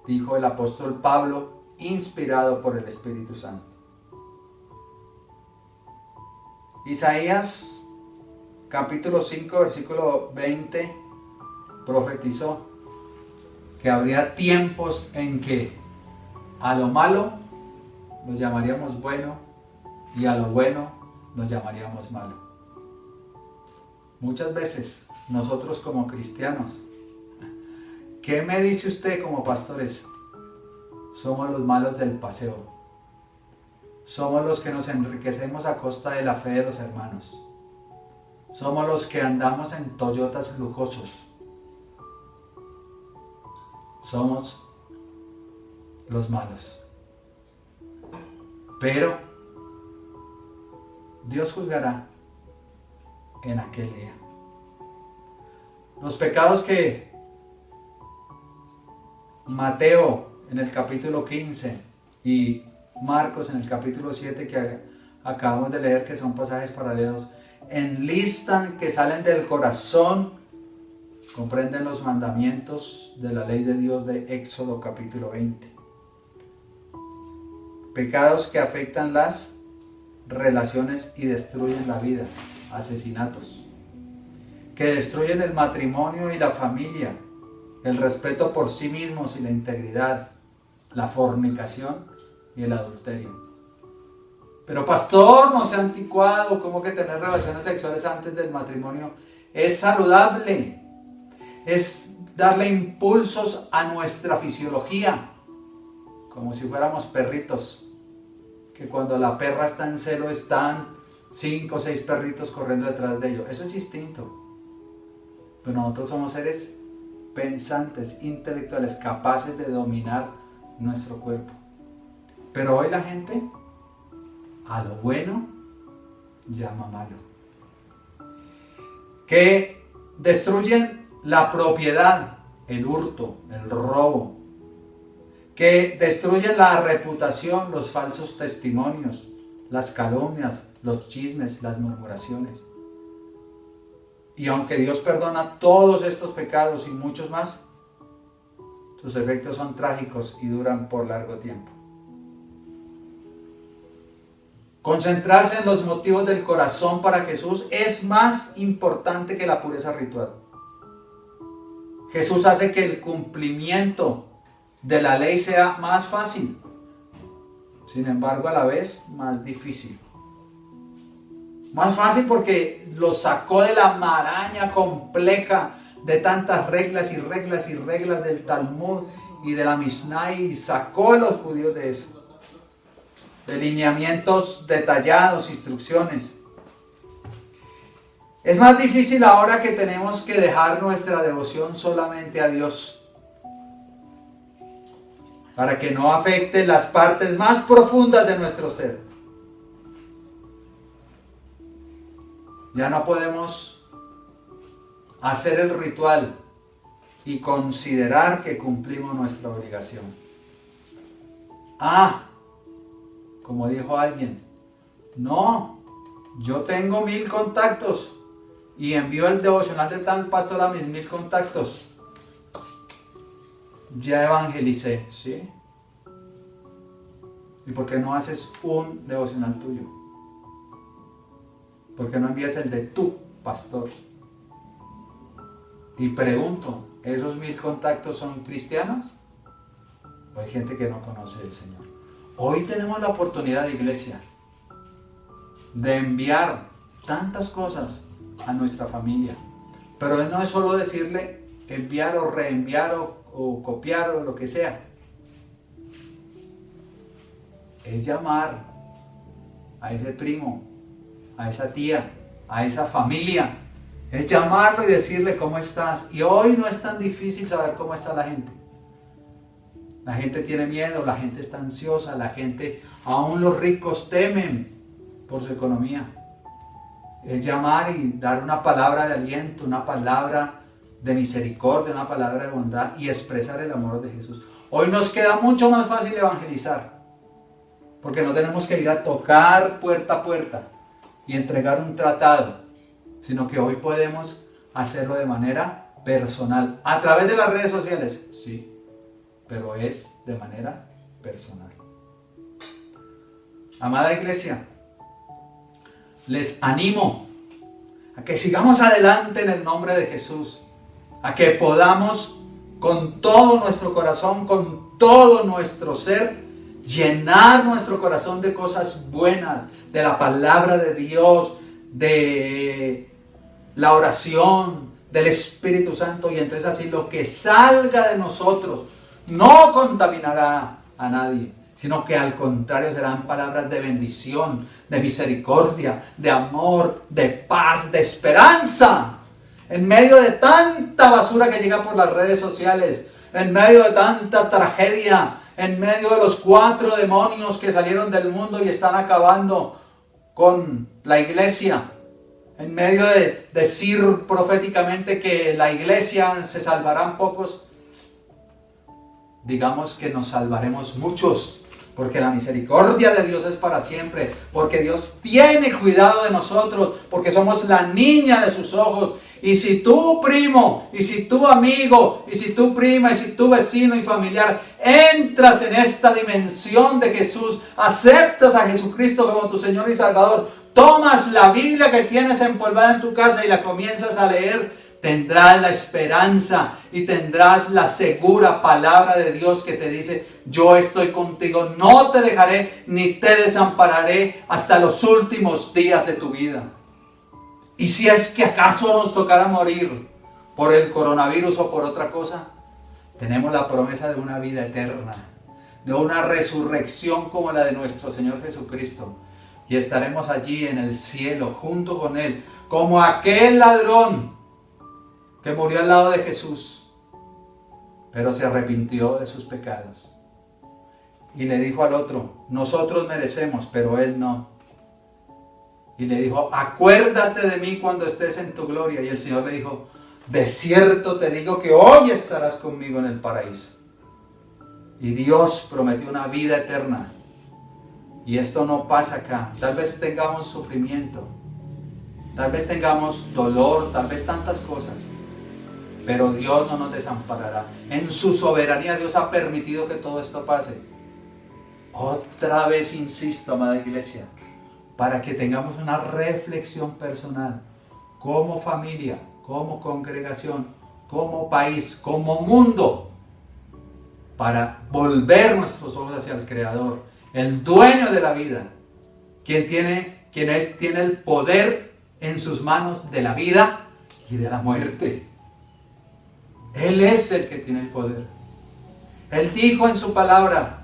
dijo el apóstol Pablo, inspirado por el Espíritu Santo. Isaías capítulo 5 versículo 20 profetizó que habría tiempos en que a lo malo nos llamaríamos bueno y a lo bueno nos llamaríamos malo. Muchas veces nosotros como cristianos, ¿qué me dice usted como pastores? Somos los malos del paseo. Somos los que nos enriquecemos a costa de la fe de los hermanos. Somos los que andamos en Toyotas lujosos. Somos los malos. Pero Dios juzgará en aquel día. Los pecados que Mateo en el capítulo 15 y Marcos en el capítulo 7 que acabamos de leer, que son pasajes paralelos, enlistan, que salen del corazón, comprenden los mandamientos de la ley de Dios de Éxodo capítulo 20. Pecados que afectan las relaciones y destruyen la vida, asesinatos, que destruyen el matrimonio y la familia, el respeto por sí mismos y la integridad, la fornicación y el adulterio. Pero pastor, no sea anticuado, ¿cómo que tener relaciones sexuales antes del matrimonio es saludable? Es darle impulsos a nuestra fisiología, como si fuéramos perritos, que cuando la perra está en celo están 5 o 6 perritos corriendo detrás de ellos. Eso es instinto. Pero nosotros somos seres pensantes, intelectuales, capaces de dominar nuestro cuerpo. Pero hoy la gente a lo bueno llama malo que destruyen la propiedad, el hurto, el robo, que destruyen la reputación, los falsos testimonios, las calumnias, los chismes, las murmuraciones. Y aunque Dios perdona todos estos pecados y muchos más, sus efectos son trágicos y duran por largo tiempo. Concentrarse en los motivos del corazón para Jesús es más importante que la pureza ritual. Jesús hace que el cumplimiento de la ley sea más fácil, sin embargo a la vez más difícil. Más fácil porque los sacó de la maraña compleja de tantas reglas y reglas y reglas del Talmud y de la Mishnah, y sacó a los judíos de eso. De lineamientos detallados, instrucciones. Es más difícil ahora que tenemos que dejar nuestra devoción solamente a Dios, para que no afecte las partes más profundas de nuestro ser. Ya no podemos hacer el ritual y considerar que cumplimos nuestra obligación. Como dijo alguien, no, yo tengo 1000 contactos y envío el devocional de tal pastor a mis 1000 contactos. Ya evangelicé, ¿sí? ¿Y por qué no haces un devocional tuyo? ¿Por qué no envías el de tu pastor? Y pregunto, ¿esos 1000 contactos son cristianos? ¿O hay gente que no conoce al Señor? Hoy tenemos la oportunidad de iglesia de enviar tantas cosas a nuestra familia. Pero no es solo decirle enviar o reenviar o copiar o lo que sea. Es llamar a ese primo, a esa tía, a esa familia. Es llamarlo y decirle cómo estás. Y hoy no es tan difícil saber cómo está la gente. La gente tiene miedo, la gente está ansiosa, la gente, aún los ricos temen por su economía. Es llamar y dar una palabra de aliento, una palabra de misericordia, una palabra de bondad y expresar el amor de Jesús. Hoy nos queda mucho más fácil evangelizar, porque no tenemos que ir a tocar puerta a puerta y entregar un tratado, sino que hoy podemos hacerlo de manera personal, a través de las redes sociales, sí, pero es de manera personal. Amada iglesia, les animo a que sigamos adelante en el nombre de Jesús, a que podamos con todo nuestro corazón, con todo nuestro ser, llenar nuestro corazón de cosas buenas, de la palabra de Dios, de la oración, del Espíritu Santo, y entonces así lo que salga de nosotros no contaminará a nadie, sino que al contrario serán palabras de bendición, de misericordia, de amor, de paz, de esperanza. En medio de tanta basura que llega por las redes sociales, en medio de tanta tragedia, en medio de los 4 demonios que salieron del mundo y están acabando con la iglesia, en medio de decir proféticamente que la iglesia se salvarán pocos, digamos que nos salvaremos muchos, porque la misericordia de Dios es para siempre, porque Dios tiene cuidado de nosotros, porque somos la niña de sus ojos. Y si tu primo, y si tu amigo, y si tu prima, y si tu vecino y familiar entras en esta dimensión de Jesús, aceptas a Jesucristo como tu Señor y Salvador, tomas la Biblia que tienes empolvada en tu casa y la comienzas a leer, tendrás la esperanza y tendrás la segura palabra de Dios que te dice: yo estoy contigo, no te dejaré ni te desampararé hasta los últimos días de tu vida. Y si es que acaso nos tocara morir por el coronavirus o por otra cosa, tenemos la promesa de una vida eterna, de una resurrección como la de nuestro Señor Jesucristo. Y estaremos allí en el cielo junto con Él, como aquel ladrón que murió al lado de Jesús, pero se arrepintió de sus pecados. Y le dijo al otro: nosotros merecemos, pero él no. y le dijo, acuérdate de mí cuando estés en tu gloria. Y el Señor le dijo, de cierto te digo que hoy estarás conmigo en el paraíso. Y Dios prometió una vida eterna. Y esto no pasa acá. Tal vez tengamos sufrimiento, tal vez tengamos dolor, tal vez tantas cosas. Pero Dios no nos desamparará. En su soberanía Dios ha permitido que todo esto pase. Otra vez insisto, amada iglesia, para que tengamos una reflexión personal, como familia, como congregación, como país, como mundo, para volver nuestros ojos hacia el Creador, el dueño de la vida, quien tiene el poder en sus manos de la vida y de la muerte. Él es el que tiene el poder. Él dijo en su palabra,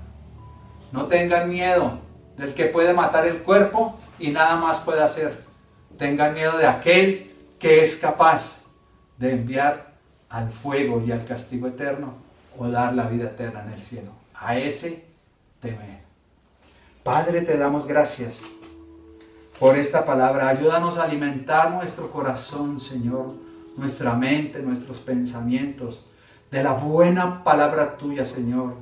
no tengan miedo del que puede matar el cuerpo y nada más puede hacer. Tengan miedo de aquel que es capaz de enviar al fuego y al castigo eterno o dar la vida eterna en el cielo. A ese temed. Padre, te damos gracias por esta palabra. Ayúdanos a alimentar nuestro corazón, Señor, nuestra mente, nuestros pensamientos, de la buena palabra tuya, Señor,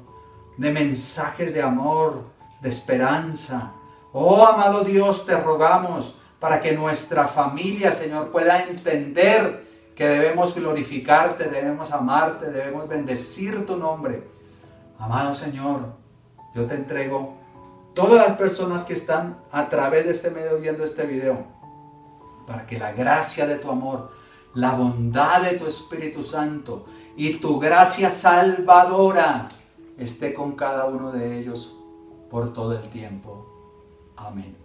de mensajes de amor, de esperanza. Oh, amado Dios, te rogamos para que nuestra familia, Señor, pueda entender que debemos glorificarte, debemos amarte, debemos bendecir tu nombre. Amado Señor, yo te entrego todas las personas que están a través de este medio viendo este video, para que la gracia de tu amor, la bondad de tu Espíritu Santo y tu gracia salvadora esté con cada uno de ellos por todo el tiempo. Amén.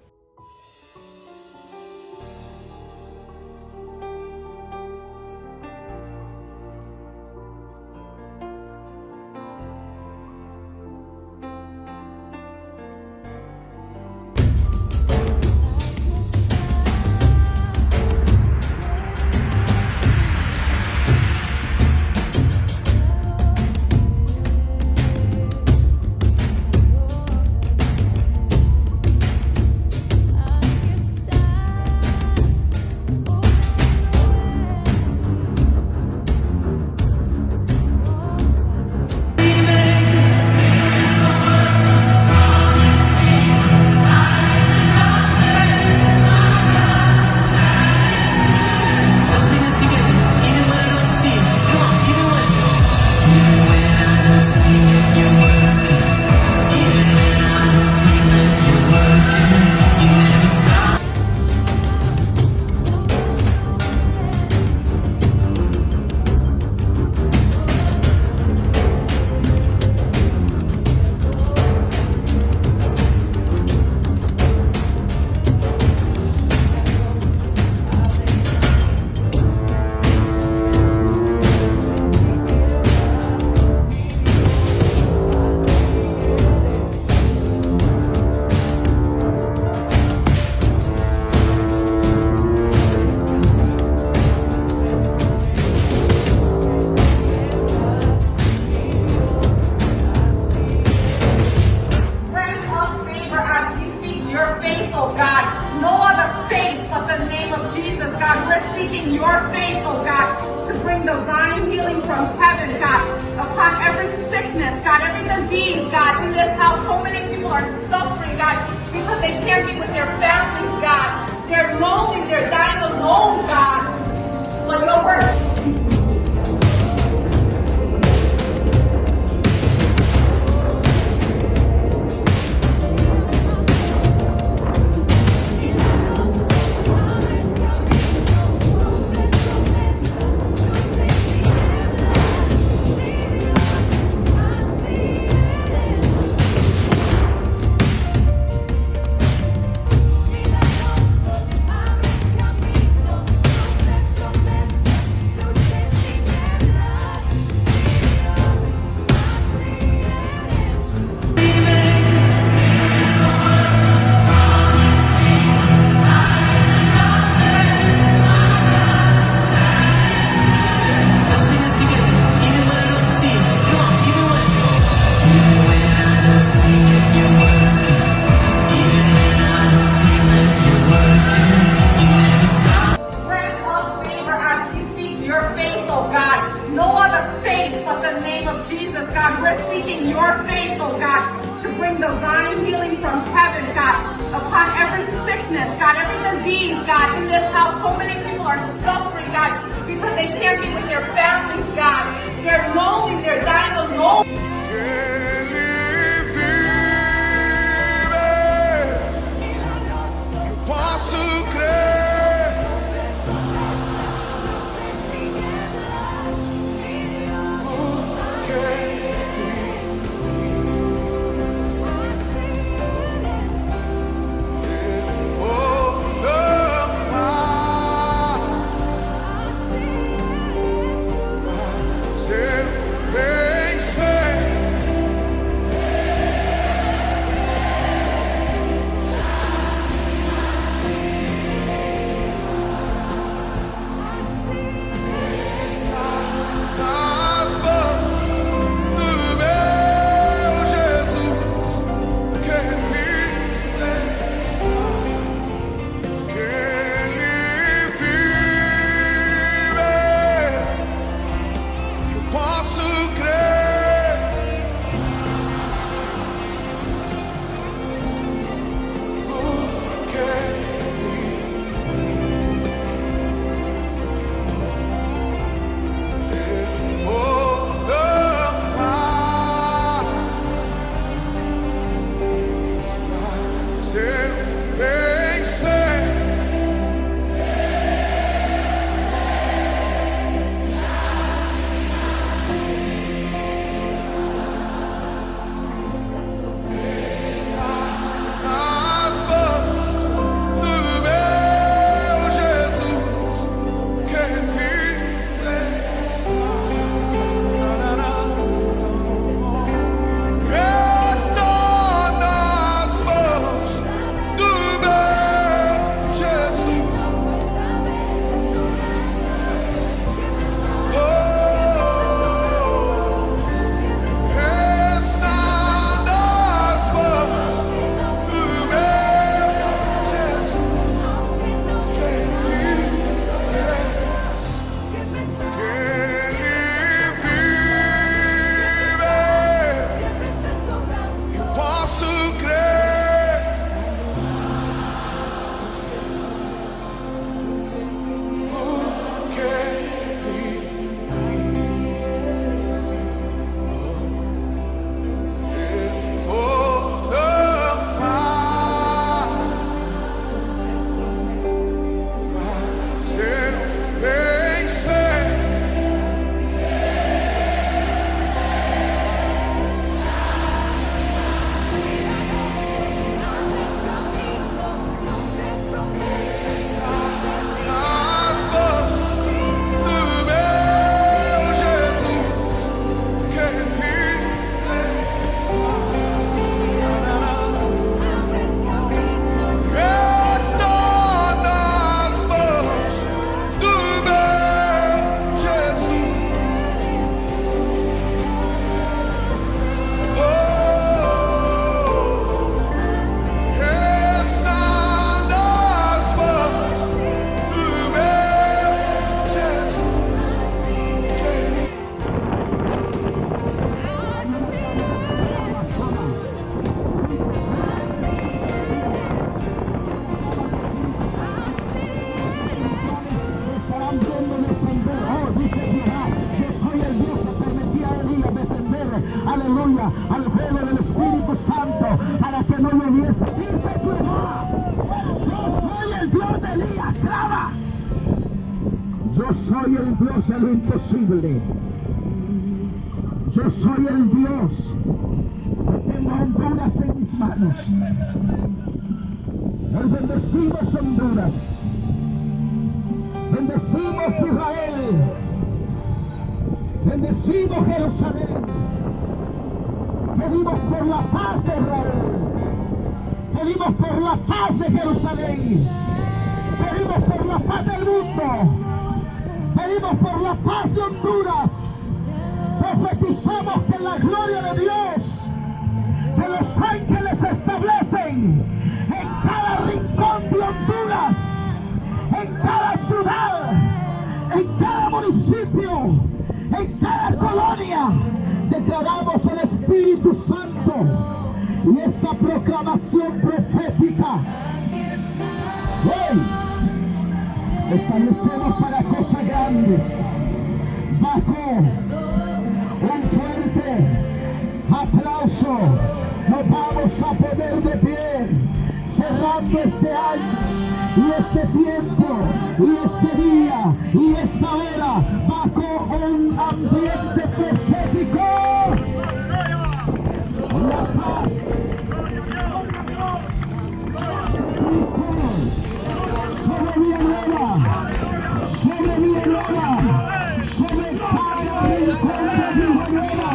no other faith but the name of Jesus, God. We're seeking your faith, oh God, to bring divine healing from heaven, God, upon every sickness, God, every disease, God, in this house. So many people are suffering, God, because they can't be with their families, God. They're lonely, they're dying alone. Posso crer. aleluya, al fuego del Espíritu Santo para que no lloviese. Dice Jehová, yo soy el Dios de Elías, clama. Yo soy el Dios de lo imposible. Yo soy el Dios que tengo Honduras en mis manos. Hoy bendecimos Honduras. Bendecimos Israel. Bendecimos Jerusalén. Pedimos por la paz de Israel. Pedimos por la paz de Jerusalén. Pedimos por la paz del mundo. Pedimos por la paz de Honduras. Profetizamos que la gloria de Dios, que los ángeles se establecen en cada rincón de Honduras, en cada ciudad, en cada municipio, en declaramos el Espíritu Santo y esta proclamación profética. Hoy establecemos para cosas grandes. Bajo un fuerte aplauso nos vamos a poner de pie, cerrando este año y este tiempo y este día y esta hora bajo un ambiente profético. La paz, sobre Villanueva, sobre Villanueva, sobre cada rincón de Villanueva,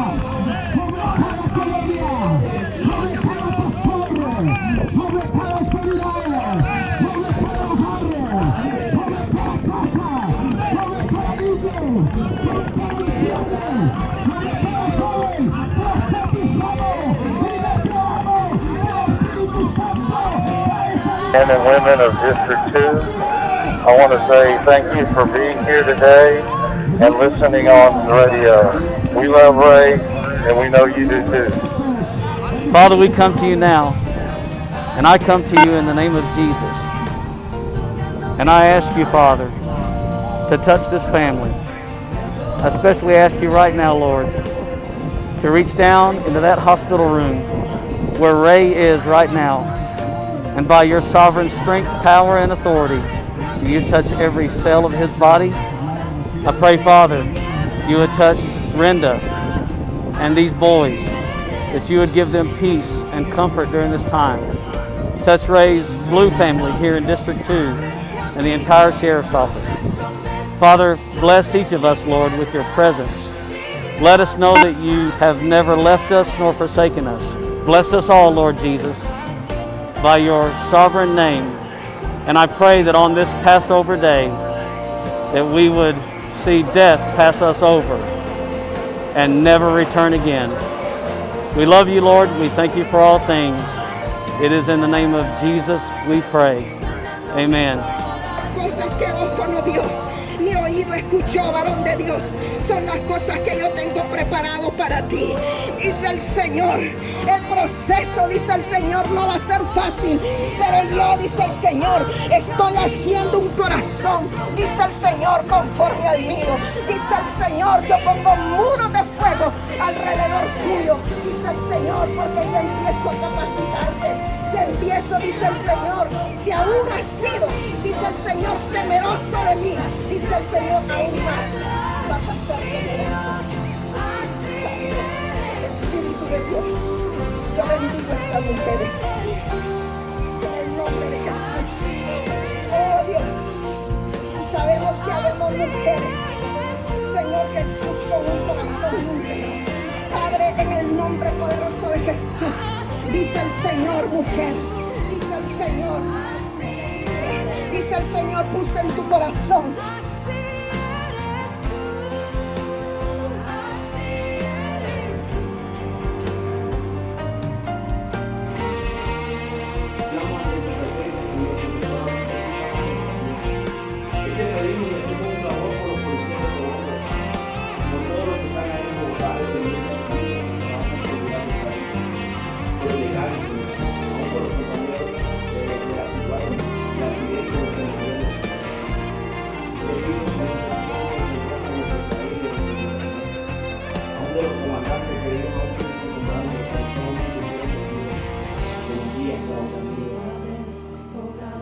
sobre cada colonia, sobre cada pastor, sobre cada autoridad, sobre cada barrio, sobre cada casa, sobre cada niño, sobre cada anciano, sobre cada joven, profetizamos y declaramos el Espíritu Santo. Men and women of District 2, I want to say thank you for being here today and listening on the radio. We love Ray, and we know you do too. Father, we come to you now, and I come to you in the name of Jesus. And I ask you, Father, to touch this family. I especially ask you right now, Lord, to reach down into that hospital room where Ray is right now. And by your sovereign strength, power, and authority, you touch every cell of his body. I pray, Father, you would touch Brenda and these boys, that you would give them peace and comfort during this time. Touch Ray's Blue family here in District 2 and the entire Sheriff's Office. Father, bless each of us, Lord, with your presence. Let us know that you have never left us nor forsaken us. Bless us all, Lord Jesus, by your sovereign name. And I pray that on this Passover day, that we would see death pass us over and never return again. We love you, Lord. We thank you for all things. It is in the name of Jesus we pray. Amen. Cosas que ojo no vio, ni oído escuchó, varón de Dios, son las cosas que yo tengo preparado para ti. Dice el Señor, el proceso, dice el Señor, no va a ser fácil, pero yo, dice el Señor, estoy haciendo un corazón, dice el Señor, conforme al mío. Dice el Señor, yo pongo muros de fuego alrededor tuyo, dice el Señor, porque yo empiezo a capacitarte. Te empiezo, dice el Señor, si aún has sido, dice el Señor, temeroso de mí, dice el Señor, aún más vas a ser temeroso. Espíritu de Dios, yo bendigo a estas mujeres en el nombre de Jesús. Oh Dios, sabemos que habemos mujeres, Señor Jesús, con un corazón íntegro. Padre, en el nombre poderoso de Jesús, dice el Señor, mujer, dice el Señor, puse en tu corazón.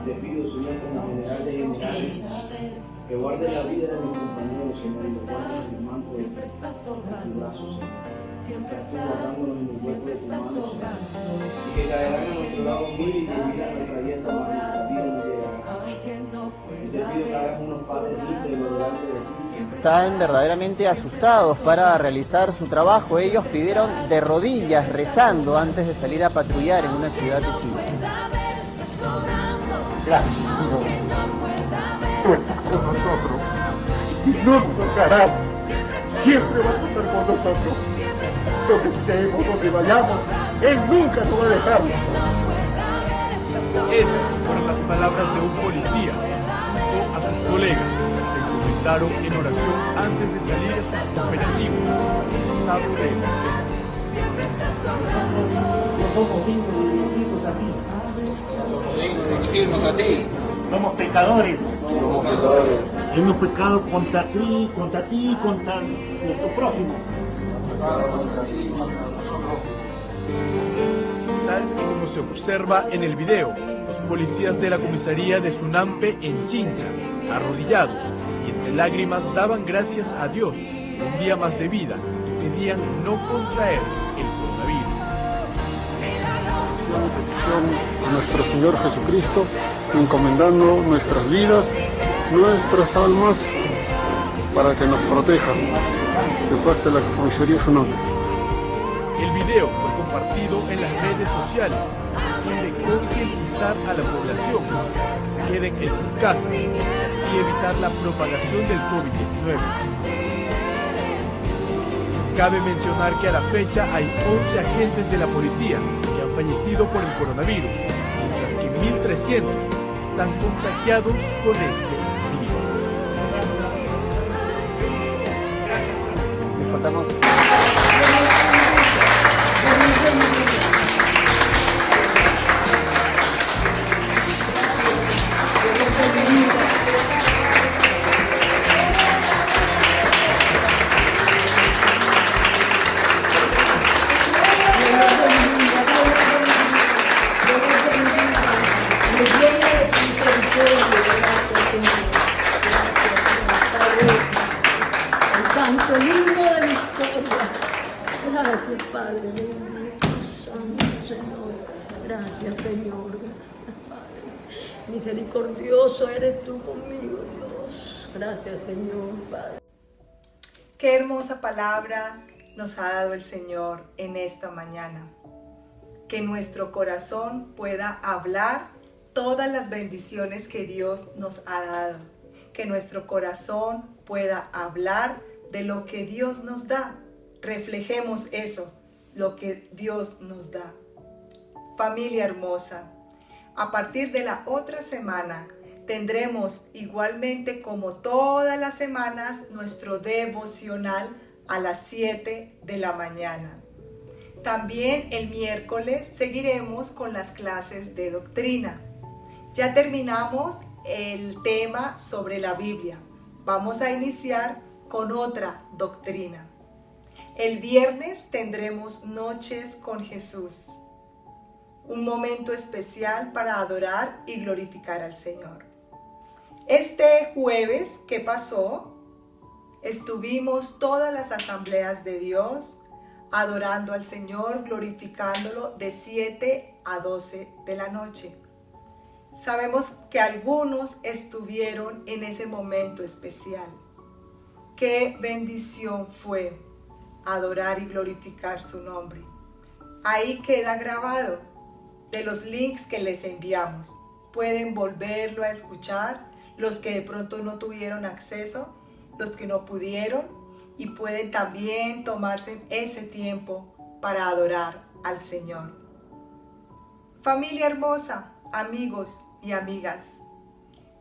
Te pido, Señor, como general de generales, que guarde la vida de mis compañeros, Señor, y lo guardes en el manto de tu brazo, Señor. Seas tú guardándonos en el hueco de tu mano, Señor. Y que caerán a nuestro lado 1000 y 10.000 a nuestra diestra, mas nuestra vida no llegará, Señor. Y te pido que hagas unos padres íntegros delante de ti. Están verdaderamente asustados para realizar su trabajo. Ellos pidieron de rodillas, rezando antes de salir a patrullar en una ciudad de Chile. Claro, tú estás con nosotros y no nos tocarás. Siempre vas a estar con nosotros. Donde estemos, donde vayamos, Él nunca nos va a dejarnos. Esas fueron las palabras de un policía junto a sus colegas que comentaron en oración antes de salir a sus operativos. somos dignos de dirigirnos a ti. Somos pecadores. Hemos pecado contra ti y contra nuestro prójimo. Tal y como se observa en el video, los policías de la comisaría de Sunampe en Chincha, arrodillados y entre lágrimas daban gracias a Dios por un día más de vida y pedían no contraer el coronavirus. A nuestro Señor Jesucristo, encomendando nuestras vidas, nuestras almas, para que nos proteja de parte de la comisaría Sunampe. El video fue compartido en las redes sociales a fin de concientizar a la población que queden en sus casas y evitar la propagación del COVID-19. Cabe mencionar que a la fecha hay 11 agentes de la policía que han fallecido por el coronavirus, mientras que 1.300 están contagiados con este virus. Canto lindo de victoria. Gracias, Padre bendito, Santo Señor. Gracias, Señor. Gracias, Padre. Misericordioso eres tú conmigo, Dios. Gracias, Señor, Padre. Qué hermosa palabra nos ha dado el Señor en esta mañana. Que nuestro corazón pueda hablar todas las bendiciones que Dios nos ha dado. Que nuestro corazón pueda hablar de lo que Dios nos da. Reflejemos eso, lo que Dios nos da. Familia hermosa, a partir de la otra semana tendremos igualmente como todas las semanas nuestro devocional a las 7 de la mañana. También el miércoles seguiremos con las clases de doctrina. Ya terminamos el tema sobre la Biblia. Vamos a iniciar con otra doctrina. El viernes tendremos Noches con Jesús, un momento especial para adorar y glorificar al Señor. Este jueves que pasó, estuvimos todas las asambleas de Dios adorando al Señor, glorificándolo de 7 a 12 de la noche. Sabemos que algunos estuvieron en ese momento especial. Qué bendición fue adorar y glorificar su nombre. Ahí queda grabado de los links que les enviamos. Pueden volverlo a escuchar, los que de pronto no tuvieron acceso, los que no pudieron, y pueden también tomarse ese tiempo para adorar al Señor. Familia hermosa, amigos y amigas,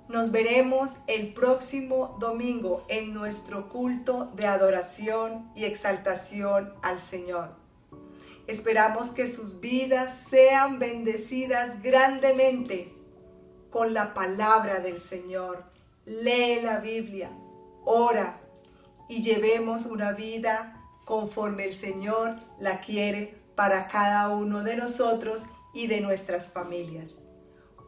nos veremos el próximo domingo en nuestro culto de adoración y exaltación al Señor. Esperamos que sus vidas sean bendecidas grandemente con la palabra del Señor. Lee la Biblia, ora y llevemos una vida conforme el Señor la quiere para cada uno de nosotros y de nuestras familias.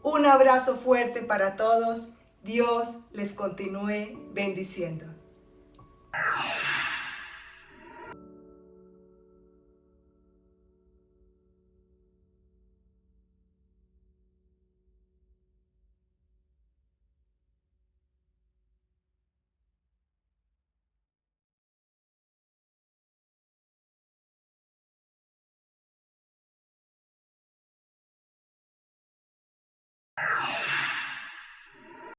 Un abrazo fuerte para todos. Dios les continúe bendiciendo.